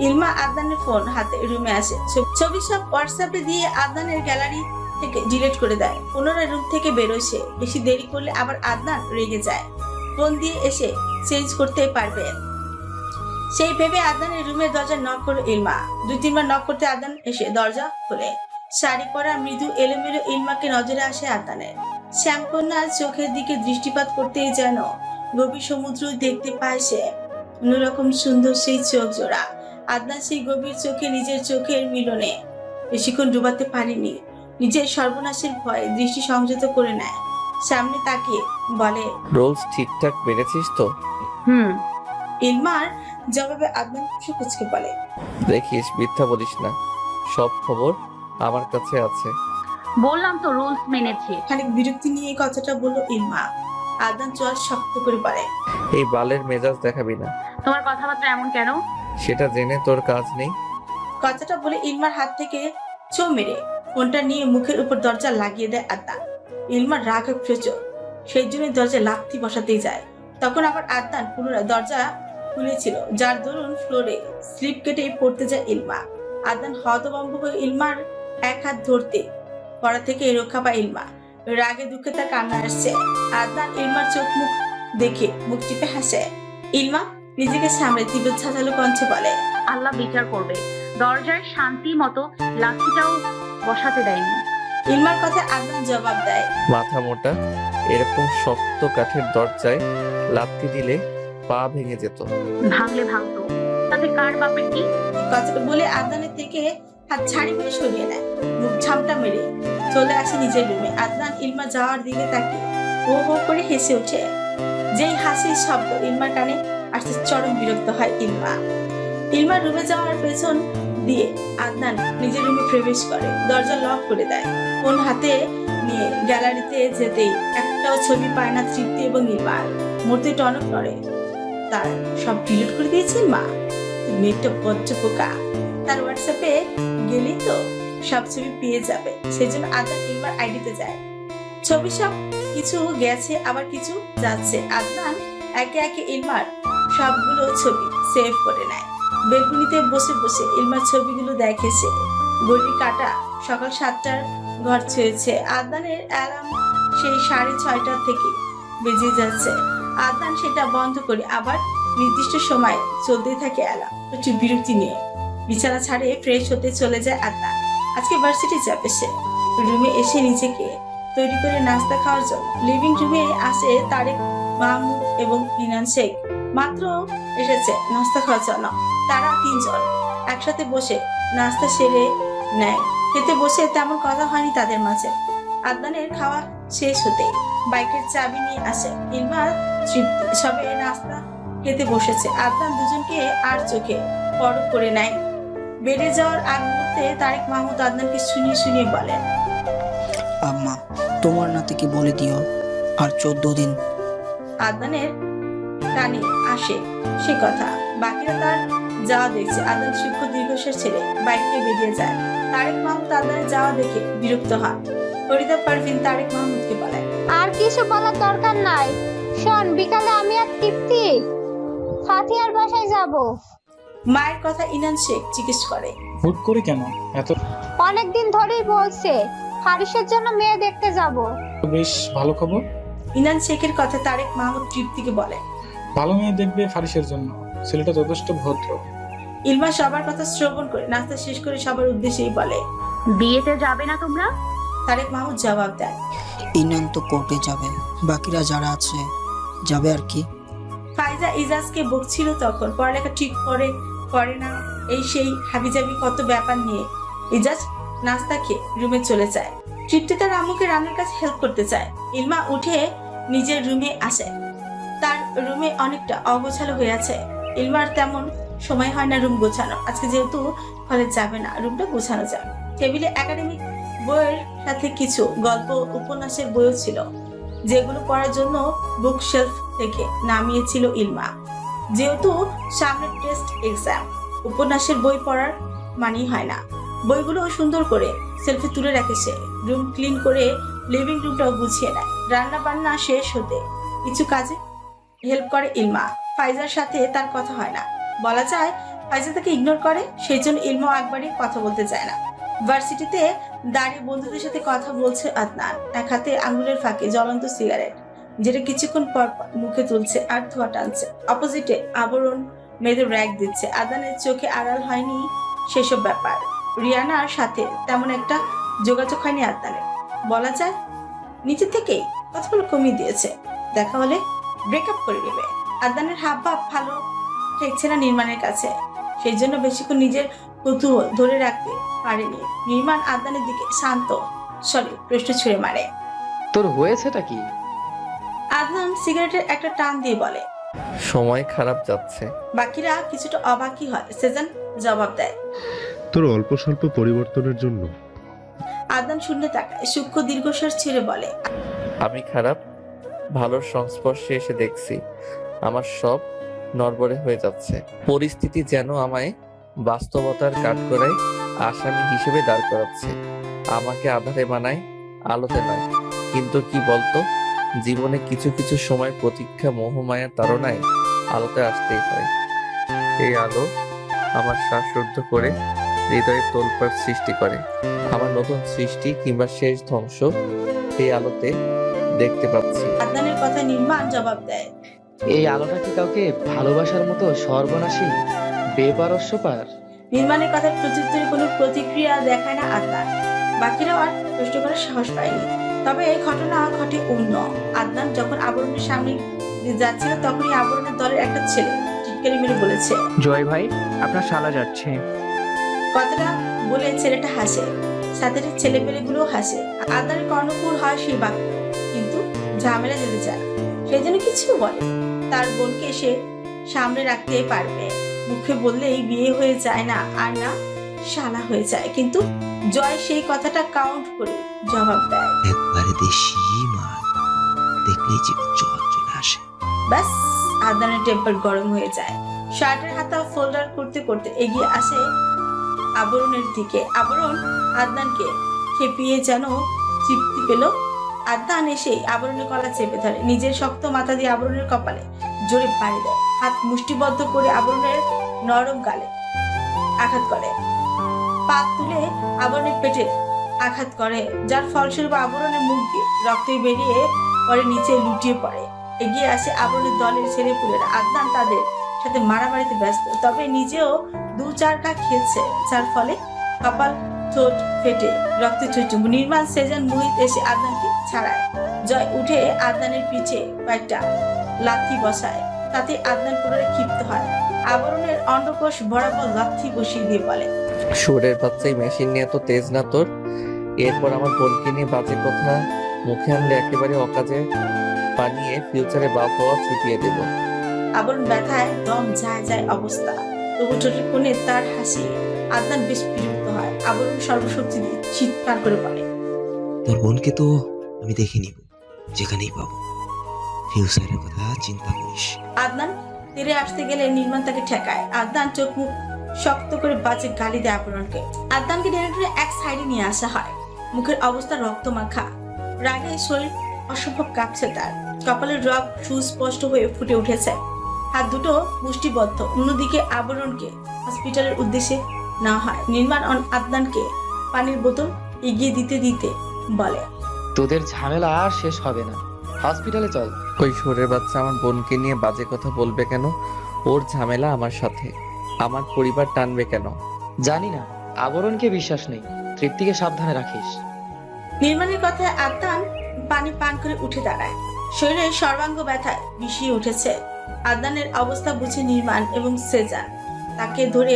ইলমা আদনানের ফোন হাতে রুমে আসে, ছবি সব হোয়াটসঅ্যাপে দিয়ে আদনানের গ্যালারি থেকে ডিলিট করে দেয়। পুনরায় রুম থেকে বেরোয় সে। বেশি দেরি করলে আবার আদনান রেগে যায়, ফোন দিয়ে এসে চেঞ্জ করতে পারবে সেই ভেবে আদনানের রুমের দরজা নক করে ইলমা। 2-3 বার নক করতে আদনান এসে দরজা খোলে। শাড়ি পরা মৃদু এলোমেলো ইলমাকে নজরে আসে আদনানের। শ্যামকন্যার চোখের দিকে দৃষ্টিপাত করতেই যেন গভীর সমুদ্র দেখতে পায় সে। অন্যরকম সুন্দর সেই চোখ জোড়া। আদনান সেই গভীর চোখে নিজের চোখের মিলনে বেশিক্ষণ ডুবাতে পারেনি। নিজের সর্বনাশের ভয়ে দৃষ্টি সংযত করে নেয়। সামনে তাকিয়ে বলে, রোলস ঠিকঠাক মেরেছিস তো? ইলমার জবাবে আদনান কুচকে বলে, দেখিস মিথ্যা বলিস না, সব খবর আমার কাছে আছে। বললাম তো রুলস মেনেছি। খানিক বিরক্তি নিয়ে এই কথাটা বলল ইলমা। আদনান চোয়াল শক্ত করে বলে, এই বালের মেজাজ দেখাবি না। তোমার কথাবার্তা এমন কেন? সেটা জেনে তোর কাজ নেই। কথাটা বলে ইলমার হাত থেকে ছো মেরে ফোনটা নিয়ে মুখের উপর দরজা লাগিয়ে দেয় আদনান। ইলমার রাগ প্রচুর, সেই জন্য দরজা লাথি বসাতেই যায়। তখন আবার আদনান পুনরায় দরজা খুলেছিল, যার দরুন ফ্লোরে স্লিপ কেটে পড়তে যায় ইলমা। আদনান হতভম্ব হয়ে ইলমার এক হাত ধরতে পড়া থেকে রক্ষা পায় ইলমা। রাগে দুঃখে তার কান্না আসছে। আদনান ইলমার চোখ মুখ দেখে মুখ টিপে হাসে। ইলমা নিজেকে সামলে তীব্র ছাঁচালো কণ্ঠে বলে, আল্লাহ বিচার করবে। দরজার শান্তি মতো লাঠিটাও বসাতে দেয়নি। ইলমার কথা আদনান জবাব দেয়, মাথা মোটা, এরকম শক্ত কাঠের দরজায় লাথি দিলে পা ভেঙে যেত। ভাঙলে ভাঙতো, তাতে কার বাপের কি? কথাটা বলে আদনানের থেকে হাত ছাড়ি মেরে সরিয়ে নেয়। মুখ ঝামটা মেরে চলে আসে নিজের রুমে। আদনান ইলমা যাওয়ার দিকে তাকিয়ে হো হো করে হেসে ওঠে। যেই হাসির শব্দ ইলমার কানে আসতে চরম বিরক্ত হয় ইলমার রুমে যাওয়ার পেছন দিয়ে আদনান নিজের রুমে প্রবেশ করে, দরজা লক করে দেয়। ফোন হাতে নিয়ে গ্যালারিতে যেতেই একটাও ছবি পায় না তৃপ্তি এবং ইলমার। মূর্তি টনক করে। তার সব ডিলিট করে দিয়েছে মা। মেয়েটা বজ্জ পোকা। তার হোয়াটসঅ্যাপে গেলেই তো সব ছবি পেয়ে যাবে। সেজন্য আদনান ইলমার আইডিতে যায়। ছবি সব কিছু গেছে, আবার কিছু যাচ্ছে। আদনান একে একে ইলমার সবগুলো ছবি সেভ করে নেয়। বেলকুনিতে বসে বসে ইলমার ছবিগুলো দেখে সে। ঘড়ির কাঁটা সকাল 7টার ঘর ছুঁয়েছে। আদনানের অ্যালার্ম সেই 6:30 থেকে বেজে যাচ্ছে। আদনান সেটা বন্ধ করে আবার নির্দিষ্ট সময় চলতেই থাকে অ্যালার্ম। একটু বিরক্তি নিয়ে বিছানা ছাড়ে ফ্রেশ হতে চলে যায় আদনান। আজকে ভার্সিটি যাবে সে। রুমে এসে নিজেকে তৈরি করে নাস্তা খাওয়ার জন্য লিভিং রুমে আসে তারেক, মাহমুদ এবং ইনান শেখ। মাত্র এসেছে নাস্তা খাওয়ার জন্য। তারা 3 জন একসাথে বসে নাস্তা সেরে নেয়। খেতে বসে তেমন কথা হয়নি তাদের মাঝে। আদনানের খাওয়া শেষ হতে বাইকের চাবি নিয়ে আসে ইলমা, তৃপ্তি সবে নাস্তা খেতে বসেছে। আদনান দুজনকে আর চোখে পরখ করে নেয়। বেড়ে যাওয়ার আগ মুহূর্তে তারেক মাহমুদ আদনানকে শুনিয়ে শুনিয়ে বলেন, আম্মা, তোমার নাতিকে বলে দিও আর 14 দিন। আদনানের কানে আসে সে কথা। বাকিরা তার যাওয়া দেখছে। আদনান সূক্ষ্ম দীর্ঘশ্বাস ছেড়ে বাইক নিয়ে বেরিয়ে যায়। তারেক মাহমুদ আদনানের যাওয়া দেখে বিরক্ত হন। ফরিদা পারভিন তারেক মাহমুদকে বলে, আর কিছু বলার দরকার নাই। শোন, বিকালে আমি আর তৃপ্তি ফাতিহার বাসায় যাব। মায়ের কথা ইনান শেখ জিজ্ঞেস করে, হুট করে কেন? এত অনেকদিন ধরেই বলছে ফারিসের জন্য মেয়ে দেখতে যাব। বেশ ভালো খবর। ইনান শেখের কথা তারেক মাহমুদ তৃপ্তিকে বলে, ভালো মেয়ে দেখবে ফারিসের জন্য। ছেলেটা যথেষ্ট ভদ্র। ইলমা সবার কথা শ্রবণ করে নাস্তা শেষ করে সবার উদ্দেশ্যেই বলে, বিয়েতে যাবে না তোমরা? তারেক মাহমুদ জবাব দেয়, ইনান তো কোর্টে যাবে, বাকিরা যারা আছে যাবে আর কি। ফাইজা ইজাজকে বকছিল তখন, পড়ালেখা ঠিক করে না এই সেই হাবিজাবি কত ব্যাপার নিয়ে। ইজাজ নাস্তা খেয়ে রুমে চলে যায়। তৃপ্তি তার আম্মুকে রান্নার কাছে হেল্প করতে চায়। ইলমা উঠে নিজের রুমে আসে। তার রুমে অনেকটা অগোছালো হয়ে আছে। ইলমার তেমন সময় হয় না রুম গোছানো। আজকে যেহেতু কলেজ যাবে না, রুমটা গোছানো যায়। টেবিলে একাডেমিক বইয়ের সাথে কিছু গল্প উপন্যাসের বইও ছিল, যেগুলো পড়ার জন্য বুক শেলফ থেকে নামিয়েছিল ইলমা। যেহেতু সামনে টেস্ট এক্সাম, উপন্যাসের বই পড়ার মানেই হয় না। বইগুলো সুন্দর করে সেলফি তুলে রাখে সে। রুম ক্লিন করে লিভিং রুমটাও গুছিয়ে নেয়। রান্না বান্না শেষ হতে কিছু কাজে হেল্প করে ইলমা। ফাইজার সাথে তার কথা হয় না, বলা যায় ফাইজা তাকে ইগনোর করে। সেই জন্য ইলমা একবারই কথা বলতে চায় না। ভার্সিটিতে দাঁড়িয়ে বন্ধুদের সাথে কথা বলছে আদনান। এক হাতে আঙুলের ফাঁকে জ্বলন্ত সিগারেট, যেটা কিছুক্ষণ পর মুখে তুলছে আর ধোঁয়া টানছে। অপোজিটে আবরণ মেয়েদের র্যাক দিচ্ছে। আদনানের চোখে আড়াল হয়নি সেসব ব্যাপার। রিয়ানার সাথে তেমন একটা যোগাযোগ হয়নি আদনানের। বলা যায় নিচে থেকেই কথাগুলো কমিয়ে দিয়েছে। দেখা হলে ব্রেকআপ করে নেবে। আদনানের হাব ভাব ভালো ঠেকছে না নির্মাণের কাছে। সেই জন্য বেশিক্ষণ নিজের কৌতূহল ধরে রাখতে পারেনি। নির্মাণ আদনানের দিকে শান্ত প্রশ্ন ছুঁড়ে মারে, তোর হয়েছেটা কি? আদনান সিগারেটের একটা টান দিয়ে বলে, সময় খারাপ যাচ্ছে। বাকিরা কিছুটা অবাকই হয়। সেজান জবাব দেয়, তোর অল্প স্বল্প পরিবর্তনের জন্য। আদনান শূন্য তাকায়, সূক্ষ্ম দীর্ঘশ্বাস ছেড়ে বলে, আমি খারাপ ভালোর সংস্পর্শে এসে দেখছি আমার সব নড়বড়ে হয়ে যাচ্ছে। পরিস্থিতি যেন আমায় বাস্তবতার কাঠগড়ায় আসামি হিসেবে দাঁড় করাচ্ছে। আমাকে আধারে বানায়, আলোতে নয়। কিন্তু কি বলতো, জীবনে কিছু কিছু সময় প্রতীক্ষা মোহমায়ার তাড়নায় আলোতে আসতেই হয়। এই আলো আমার শ্বাসরুদ্ধ করে হৃদয়ে তোলপাড় সৃষ্টি করে। আমার নতুন সৃষ্টি কিংবা শেষ ধ্বংস এই আলোতে দেখতে পাচ্ছি। আদনানের কথা নির্মাণ জবাব দেয়, এই আলোটা কি কাউকে ভালোবাসার মতো সর্বনাশী বেপারস্যপার? নির্মাণের কথার প্রত্যুত্তরে কোনো প্রতিক্রিয়া দেখায় না আদনান। বাকিরাও আর প্রশ্ন করার সাহস পায়নি। তবে এই ঘটনা ঘটে অন্য। আদনান যখন আবরণের সামনে যাচ্ছিল, তখনই আবরণের দলের একটা ছেলে চিৎকারি মেরে বলেছে, জয় ভাই, আপনার শালা যাচ্ছে। কথাটা বলে ছেলেটা হাসে। সাথে ছেলেপেলেগুলো হাসে। আদনানের কর্ণপুর হয় সেই বাক্য, কিন্তু ঝামেলা যেতে চায় না। সেই জন্য কিছু বলে, তার বোনকে সে সামনে রাখতে পারবে। মুখে বললেই বিয়ে হয়ে যায় না, আর না শালা হয়ে যায়। কিন্তু জয় সেই কথাটা কাউন্ট করে জবাব দেয়, একবারে দেশি মাল দেখলেই জীবন জল চলে আসে। ব্যাস। আদনানের টেম্পার গরম হয়ে যায়। শার্টের হাতা ফোল্ডার করতে করতে এগিয়ে আসে আবরণের দিকে। আবরণ আদনানকে খেপিয়ে যেন তৃপ্তি পেল। আদনান এসেই আবরণের গলা চেপে ধরে, নিজের শক্ত মাথা দিয়ে আবরণের কপালে জোরে পাড়ি দেয়। হাত মুষ্টিবদ্ধ করে আবরণের নরম গালে আঘাত করে, পা তুলে আবরণের পেটে আঘাত করে, যার ফলস্বরূপ আবরণের মুখ দিয়ে রক্ত বেরিয়ে পরে নিচে লুটিয়ে পড়ে। এগিয়ে আসে আবরণের দলের ছেলেপুলেরা। আদনান তাদের সাথে মারামারিতে ব্যস্ত, তবে নিজেও 2-4 ঘা খেয়েছে, যার ফলে কপাল ঠোঁট ফেটে রক্তে টুটুম্বু। নির্মাণ, সেজান, মোহিত এসে আদনানকে ছাড়ায়। জয় উঠে আদনানের পিঠে কয়েকটা লাথি বসায়, তাতে আদনান পুনরায় ক্ষিপ্ত হয়। আবরণের অন্ডকোষ বরাবর লাথি বসিয়ে দিয়ে বলে, সুরের বাচ্চাই মেশিন নিয়ে তো তেজ না তোর। এরপর আমার বোনকে নিয়ে বাজে কথা মুখে আনলে একেবারে অকাজে বানিয়ে ফিউচারে বাপ হওয়া ছুটিয়ে দেব। আবরণ ব্যথায় দম যায় যায় অবস্থা, তবু ঠোঁটের কোণে তার হাসি। আদনান বেশ বিরক্ত হয়। আবরণ সর্বশক্তি দিয়ে চিৎকার করে বলে, তোর বোনকে তো আমি দেখে নিব, যেখানেই পাবো। ফিউচারের কথা চিন্তা করিস। আদনান তেরে আসতে গেলে নির্মাণ তাকে ঠেকায়। আদনান চোখ মুখ শক্ত করে বাজে গালি দেয় আবরণকে। আদনানকে টেনে টেনে এক সাইডে নিয়ে আসা হয়। মুখের অবস্থা রক্তমাখা, রাগে শরীর অসম্ভব কাঁপছে তার। কপালের রগ সুস্পষ্ট হয়ে ফুটে উঠেছে, হাত দুটো মুষ্টিবদ্ধ। অন্যদিকে আবরণকে হসপিটালের উদ্দেশ্যে নেওয়া হয়। নির্মাণ আদনানকে পানির বোতল এগিয়ে দিতে দিতে বলে, তোদের ঝামেলা আর শেষ হবে না, হসপিটালে চল। ওই সুরের বাচ্চা আমার বোনকে নিয়ে বাজে কথা বলবে কেন? ওর ঝামেলা আমার সাথে, আমার পরিবার টানবে কেন? জানি না, আবরণকে বিশ্বাস নেই, তৃপ্তিকে সাবধানে রাখিস। নির্মাণের কথায় আদনান পানি পান করে উঠে দাঁড়ায়। শরীরের সর্বাঙ্গ ব্যথায় বিষিয়ে উঠেছে। আদনানের অবস্থা বুঝে নির্মাণ এবং সেজান তাকে ধরে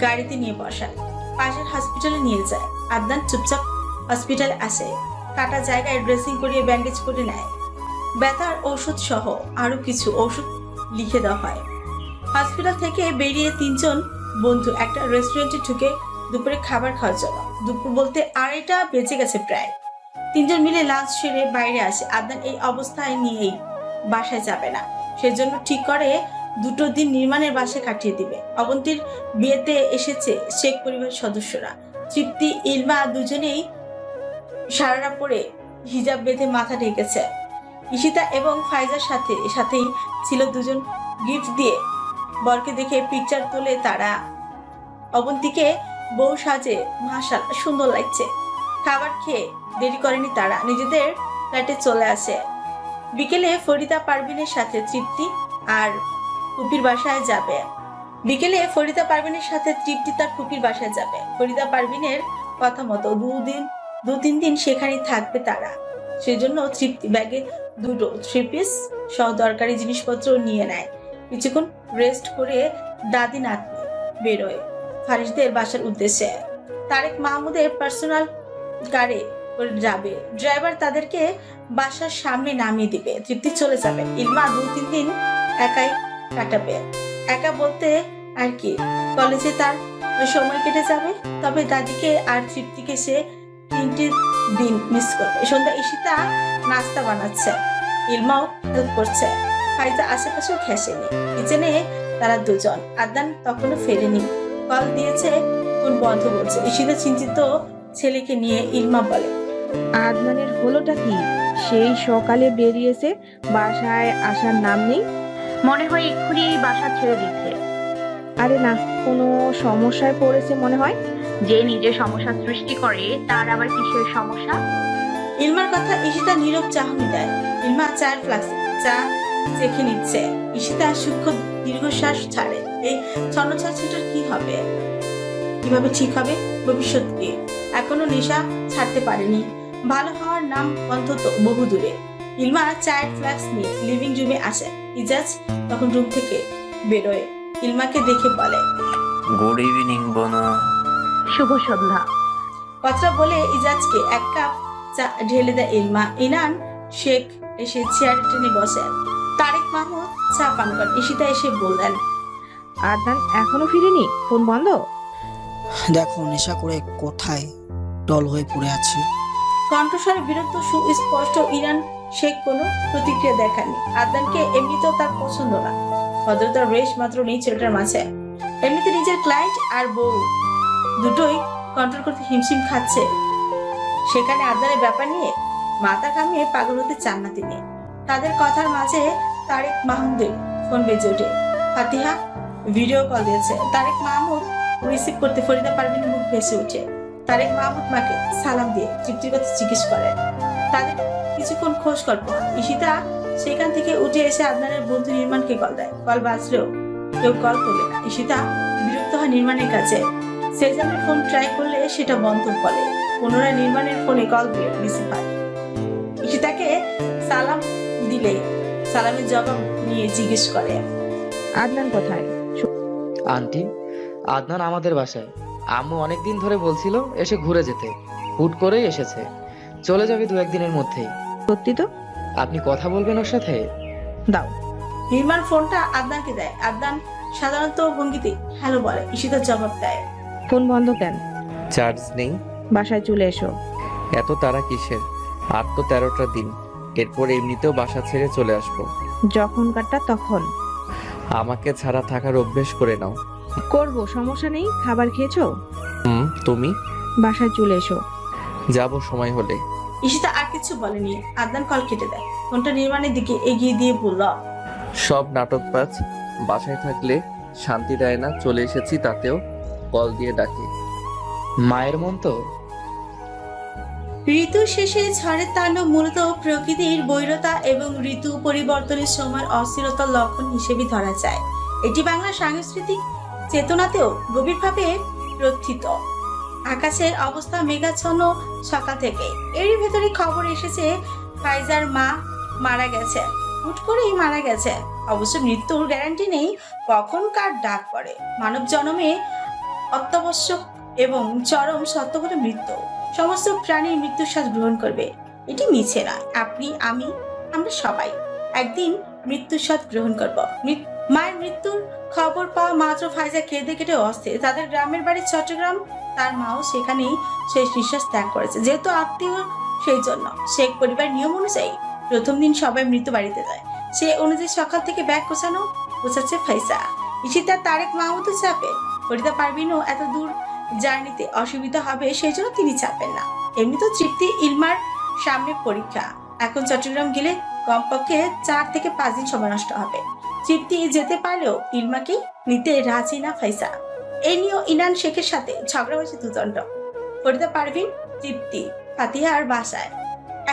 গাড়িতে নিয়ে বসায়, পাশের হসপিটালে নিয়ে যায়। আদনান চুপচাপ হসপিটালে আসে, কাটা জায়গায় ড্রেসিং করিয়ে ব্যান্ডেজ করে নেয়। ব্যথার ঔষধ সহ আরো কিছু ওষুধ লিখে দেওয়া হয়। হসপিটাল থেকে বেরিয়ে 3 জন বন্ধু একটা রেস্টুরেন্টে ঢুকে দুপুরে খাবার খাওয়ার জন্য। দুপুর বলতে 2:30 বেজে গেছে প্রায়। 3 জন মিলে লাঞ্চ সেরে বাইরে আসে। আদনান এই অবস্থায় নিয়েই বাসায় যাবে না, সেজন্য ঠিক করে 2 দিন নির্মাণের বাসায় কাটিয়ে দিবে। অবন্তীর বিয়েতে এসেছে শেখ পরিবারের সদস্যরা। তৃপ্তি, ইলমা দুজনেই সারারা পরে হিজাব বেঁধে মাথা ঢেকেছে। ঈশিতা এবং ফাইজার সাথেই ছিল 2 জন। গিফট দিয়ে বরকে দেখে পিকচার তোলে তারা। অবন্তীকে বউ সাজে মাশাআল্লাহ সুন্দর লাগছে। খাবার খেয়ে দেরি করেনি তারা, নিজেদের ফ্ল্যাটে চলে আসে। বিকেলে ফরিদা পারভিনের সাথে তৃপ্তি আর ফুপির বাসায় যাবে। তার ফুপির বাসায় যাবে। ফরিদা পারভিনের কথা মতো 2-3 দিন সেখানে থাকবে তারা। সেজন্য তৃপ্তি ব্যাগে 2 3 পিস সহ দরকারি জিনিসপত্র নিয়ে নেয়। কিছুক্ষণ রেস্ট করে দাদি নাতনি বেরোয় ফারিসদের বাসার উদ্দেশ্যে। তারেক মাহমুদের পার্সোনাল গাড়ি করে যাবে। ড্রাইভার তাদেরকে বাসার সামনে নামিয়ে দিবে। তৃপ্তি চলে যাবে। ইলমা 2-3 দিন একাই কাটাবে। একা বলতে আর কি, কলেজে তার সময় কেটে যাবে। তবে দাদিকে আর তৃপ্তিকে সে 3টে দিন মিস করবে। সন্ধ্যা ঈশিতা নাস্তা বানাচ্ছে, ইলমাও হেল্প করছে। ফাইজা আশেপাশেও ঘেঁষেনি। কিচেনে তারা 2 জন। আদনান তখনও ফেরেনি, কল দিয়েছে, ফোন বন্ধ বলছে। ঈশিতা চিন্তিত ছেলেকে নিয়ে। ইলমা বলে, আদনানের হলোটা কি? সেই সকালে বেরিয়েছে, বাসায় আসার নাম নেই। মনে হয় এক্ষুনি এই বাসা ছেড়ে দিচ্ছে। আরে না, কোনো সমস্যায় পড়েছে মনে হয়। যে নিজে সমস্যা সৃষ্টি করে তার আবার কিসের সমস্যা? ইলমার কথা ঈশিতা নীরব চাহনি দেয়। ইলমা চায়ের ফ্লাক্সে চা চেখে নিচ্ছে। ঈশিতা সূক্ষ্ম দীর্ঘশ্বাস ছাড়ে। এই ছন্নছাড়াটার কি হবে, কিভাবে ঠিক হবে? ভবিষ্যৎ কি? এখনো নেশা ছাড়তে পারেনি। ভালো হওয়ার নাম অন্তত বহু দূরে। ইলমা চায়ের ফ্লাক্স নিয়ে লিভিং রুমে আসে। ইজাজ তখন রুম থেকে বেরোয়। ইলমাকে দেখে বলে, গুড ইভিনিং বোনো। শুভ সন্ধ্যা। কথাটা বলে ইজাজকে এক কাপ চা ঢেলে দেয় ইলমা। ইনান শেখ এসে চেয়ারে টেনে বসেন। তারেক মাহমুদ চা পান করেন। ঈশিতা এসে বললেন, আদনান এখনো ফিরেনি? ফোন বন্ধ? দেখো নেশা করে কোথায় টল হয়ে পড়ে আছে। কণ্ঠস্বরে বিরক্ত সুস্পষ্ট। ইরান শেখ কোনো প্রতিক্রিয়া দেখাননি। আদনানকে এমনিতেও তার পছন্দ না। ভদ্রতার রেশ মাত্র নেই ছেলেটার মাঝে। এমনিতে নিজের ক্লায়েন্ট আর বউ দুটোই কন্ট্রোল করতে হিমশিম খাচ্ছে, সেখানে আদনানের ব্যাপার নিয়ে মাথা কামিয়ে পাগল হতে চান না তিনি। তাদের কথার মাঝে তারেক মাহমুদের ফোন বেজে ওঠে। ফাতিহা ভিডিও কল দিয়েছে। তারেক মাহমুদ রিসিভ করতে ফরিদা পারভিনের মুখ ভেসে ওঠে। তারেক মাহমুদ মাকে সালাম দিয়ে তৃপ্তির কথা জিজ্ঞেস করেন। তাদের কিছুক্ষণ খোঁজ গল্প হয়। ঈশিতা সেখান থেকে উঠে এসে আদনানের বন্ধু নির্মাণকে কল দেয়। কল বাজলেও কেউ কল তোলে না। ঈশিতা বিরক্ত হয় নির্মাণের কাছে। সেজামের ফোন ট্রাই করলে সেটা বন্ধ বলে। পুনরায় নির্মাণের ফোনে কল দিয়ে রিসিভ হয়। ঈশিতাকে সালাম দিলে সালামের জবাব নিয়ে জিজ্ঞেস করে, আদনান কোথায়? আন্টি, আদনান আমাদের বাসায়। আম্মু অনেকদিন ধরে বলছিল এসে ঘুরে যেতে, হুট করেই এসেছে। চলে যাবে 2-1 দিনের মধ্যেই। সত্যি তো? আপনি কথা বলবেন ওর সাথে? দাও। নির্মাণ ফোনটা আদনানকে দেয়। আদনান সাধারণত ভঙ্গিতে হ্যালো বলে। ঈশিতার জবাব দেয়, ফোন বন্ধ কেন? চার্জ নেই। বাসায় চলে এসো। এত তারা কিসের? আর তো 13টা দিন, এরপর এমনিতেও বাসা ছেড়ে চলে আসবো। যখনকারটা তখন। আমাকে ছাড়া থাকার অভ্যেস করে নাও। করব, সমস্যা নেই। খাবার খেয়েছো? তুমি? বাসায় চলে এসো। যাব সময় হলে। ঈশিতা আর কিছু বলেনি। আদনান কল কেটে দেয়। ফোনটা নির্মাণের দিকে এগিয়ে দিয়ে বলল, সব নাটকবাজ। বাসায় থাকলে শান্তি দেয় না, চলে এসেছি তাতেও কল দিয়ে ডাকে। মায়ের মন তো। ঋতু শেষে ঝড়ের তাণ্ডব মূলত প্রকৃতির বৈরতা এবং ঋতু পরিবর্তনের সময় অস্থিরতার লক্ষণ হিসেবে ধরা যায়। এটি বাংলার সাংস্কৃতিক চেতনাতেও গভীরভাবে প্রথিত। আকাশের অবস্থা মেঘাচ্ছন্ন সকাল থেকে। এরই ভেতরে খবর এসেছে ফাইজার মা মারা গেছে। হুট করেই মারা গেছে। অবশ্য মৃত্যুর গ্যারান্টি নেই কখন কার ডাক পড়ে। মানব জন্মে অত্যাবশ্যক এবং চরম সত্য হলো মৃত্যু। সমস্ত প্রাণীর মৃত্যুর স্বাদ গ্রহণ করবে, এটি মিছে নয়। আপনি, আমি, আমরা সবাই একদিন মৃত্যুর স্বাদ গ্রহণ করব। মায়ের মৃত্যুর খবর পাওয়া মাত্র ফাইজা কেঁদে কেটে অস্থির। তাদের গ্রামের বাড়ি চট্টগ্রাম। তার মাও সেখানেই শেষ নিঃশ্বাস ত্যাগ করেছে। যেহেতু আত্মীয়, সেই জন্য শেখ পরিবার নিয়ম অনুযায়ী প্রথম দিন সবাই মৃত্যু বাড়িতে যায়। সে অনুযায়ী সকাল থেকে ব্যাগ গোছাচ্ছে ফাইজা। ঈশিতা তারেক মাহমুদও চাপে। ফরিদা পারভিনও এত দূর জার্নিতে অসুবিধা হবে সেই জন্য তিনি চাপেন না। এমনি তো তৃপ্তি ইলমার সামনে পরীক্ষা। এখন চট্টগ্রাম গেলে কমপক্ষে 4 থেকে 5 দিন সময় নষ্ট হবে। তৃপ্তি যেতে পারলেও ইলমাকে নিতে রাজি না ফাইজা। এই নিয়েও ইনান শেখের সাথে ঝগড়া হয়েছে দুদণ্ড। ফরিদা পারভিন, তৃপ্তি, ফাতিহার বাসায়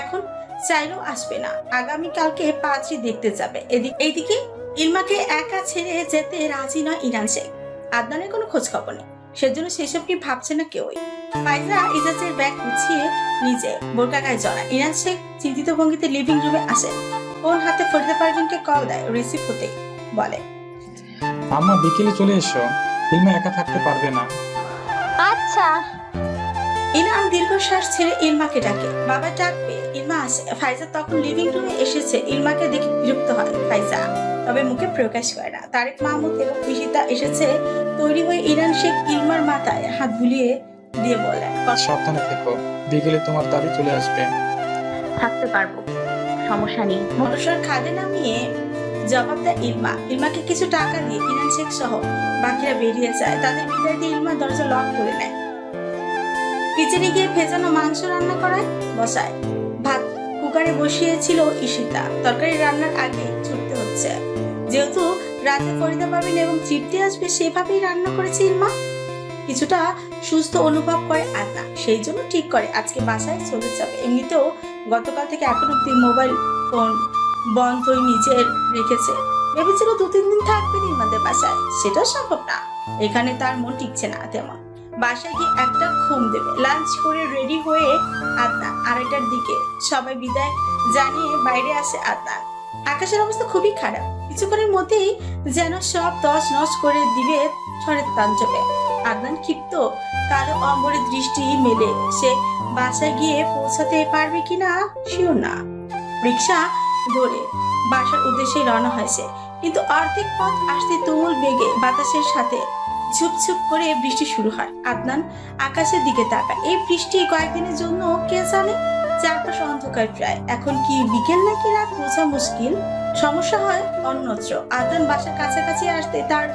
এখন চাইলেও আসবে না। আগামীকালকে পাত্রী দেখতে যাবে। এইদিকে ইলমাকে একা ছেড়ে যেতে রাজি নয় ইনান শেখ। আদনানের কোনো খোঁজ খবর নেই, সেজন্য সেসব নিয়ে ভাবছে না কেউই। ফাইজা ইজাজের ব্যাগ গুছিয়ে নিজে বোরকা গায়ে জড়ায়। ইনান শেখ চিন্তিত ভঙ্গিতে লিভিং রুমে আসেন। ফোন হাতে ফরিদা পারভিনকে কল দেয়। রিসিভ হতেই বলে, আম্মা বিকেলে চলে এসো, ইলমা একা থাকতে পারবে না। আচ্ছা। ইনান দীর্ঘশ্বাস ছেড়ে ইলমাকে ডাকে। বাবা ডাকবে, ইলমা আসে। ফাইজা তখন লিভিং রুমে এসেছে। ইলমাকে দেখে বিরক্ত হয় ফাইজা, তবে মুখে প্রকাশ করে না। তারেক মাহমুদ এবং ঈশিতা এসেছে তৈরি হয়ে। ইনান শেখ ইলমার মাথায় হাত বুলিয়ে দিয়ে বলেন, সাবধানে থেকো, বিকেলে তোমার দাদি চলে আসবে। থাকতে পারবো, সমস্যা নেই। মোটরসার খাদে নামিয়ে জবাব দেয় ইলমা। ইলমাকে কিছু টাকা দিয়ে ইনান শেখ সহ বাকিরা বেরিয়ে যায়। তাদের বিদায় দিয়ে ইলমা দরজা লক করে নেয়। কিচেনে গিয়ে ভেজানো মাংস রান্না করায় বসায়। ভাত কুকারে বসিয়েছিল ঈশিতা। তরকারি রান্নার আগে ছুটতে হচ্ছে, যেহেতু রাতে ফরিদা পারভিন এবং তৃপ্তি আসবে সেভাবেই রান্না করেছে ইলমা। কিছুটা সুস্থ অনুভব করে আদনান, সেই জন্য ঠিক করে আজকে বাসায় চলে যাবে। এমনিতেও গতকাল থেকে এখন অব্দি মোবাইল ফোন বন্ধই নিজের রেখেছে। ভেবেছিল 2-3 দিন থাকবে নির্মাদের বাসায়, সেটাও সম্ভব না। এখানে তার মন টিকছে না তেমন। বাসায় গিয়ে একটা ঘুম দেবে। লাঞ্চ করে রেডি হয়ে আদনান 2:30টার দিকে সবাই বিদায় জানিয়ে বাইরে আসে আদনান। আকাশের অবস্থা খুবই খারাপ। কিছুক্ষণের মধ্যেই যেন সব তছনছ করে দিবে ঝড়ের তাণ্ডবে। আদনান ক্ষিপ্ত কালো অম্বরের দৃষ্টি মেলে। সে বাসায় গিয়ে পৌঁছাতে পারবে কিনা শিওর না। রিক্সা ধরে বাসার উদ্দেশ্যে রওনা হয়েছে, কিন্তু অর্ধেক পথ আসতে তুমুল বেগে বাতাসের সাথে ঝুপঝুপ করে বৃষ্টি শুরু হয়। আদনান আকাশের দিকে তাকায়। এই বৃষ্টি কয়েকদিনের জন্য কে জানে। চারপাশ অন্ধকার প্রায়। এখন কি বিকেল নাকি রাত বোঝা মুশকিল। সমস্যা হয় অন্যত্র। আদনান বাসার কাছাকাছি আসতে তার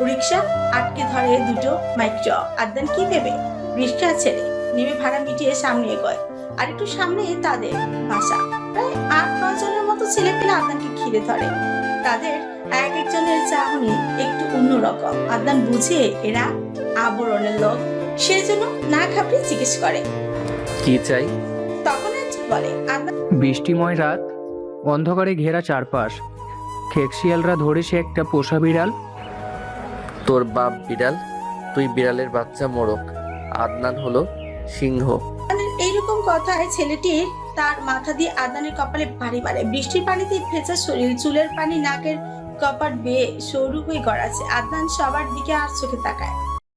রিক্সা আটকে ধরে দুটো মাইক্রো। আদনান কি ভেবে রিক্সা ছেড়ে নেমে ভাড়া মিটিয়ে সামনে এগোয়। আর একটু সামনে তাদের বাসা। প্রায় 8-9 জনের মতো ছেলে পেলে আদনানকে ঘিরে ধরে। তাদের এক একজনের চাহনি একটু অন্যরকম। আদনান বুঝে এরা আবরণের লোক, সেজন্য না ঘাবড়ে জিজ্ঞেস করে কি চাই। তখন একজন বলে, আদনান বৃষ্টিময় রাত, অন্ধকারে ঘেরা চারপাশ, খেকশিয়ালরা ধরেছে একটা পোষা বিড়াল। তোর বাপ বিড়াল, তুই বিড়ালের বাচ্চা মোরক। আদনান হলো সিংহ। এইরকম কথায় ছেলেটির তার মাথা দিয়ে আদনানের কপালে বাড়ি মারে। বৃষ্টির পানিতে ভেজা শরীর, চুলের পানি নাকের কপাট বেয়ে সরু হয়ে গড়াচ্ছে। আদনান সবার দিকে আর চোখে তাকায়।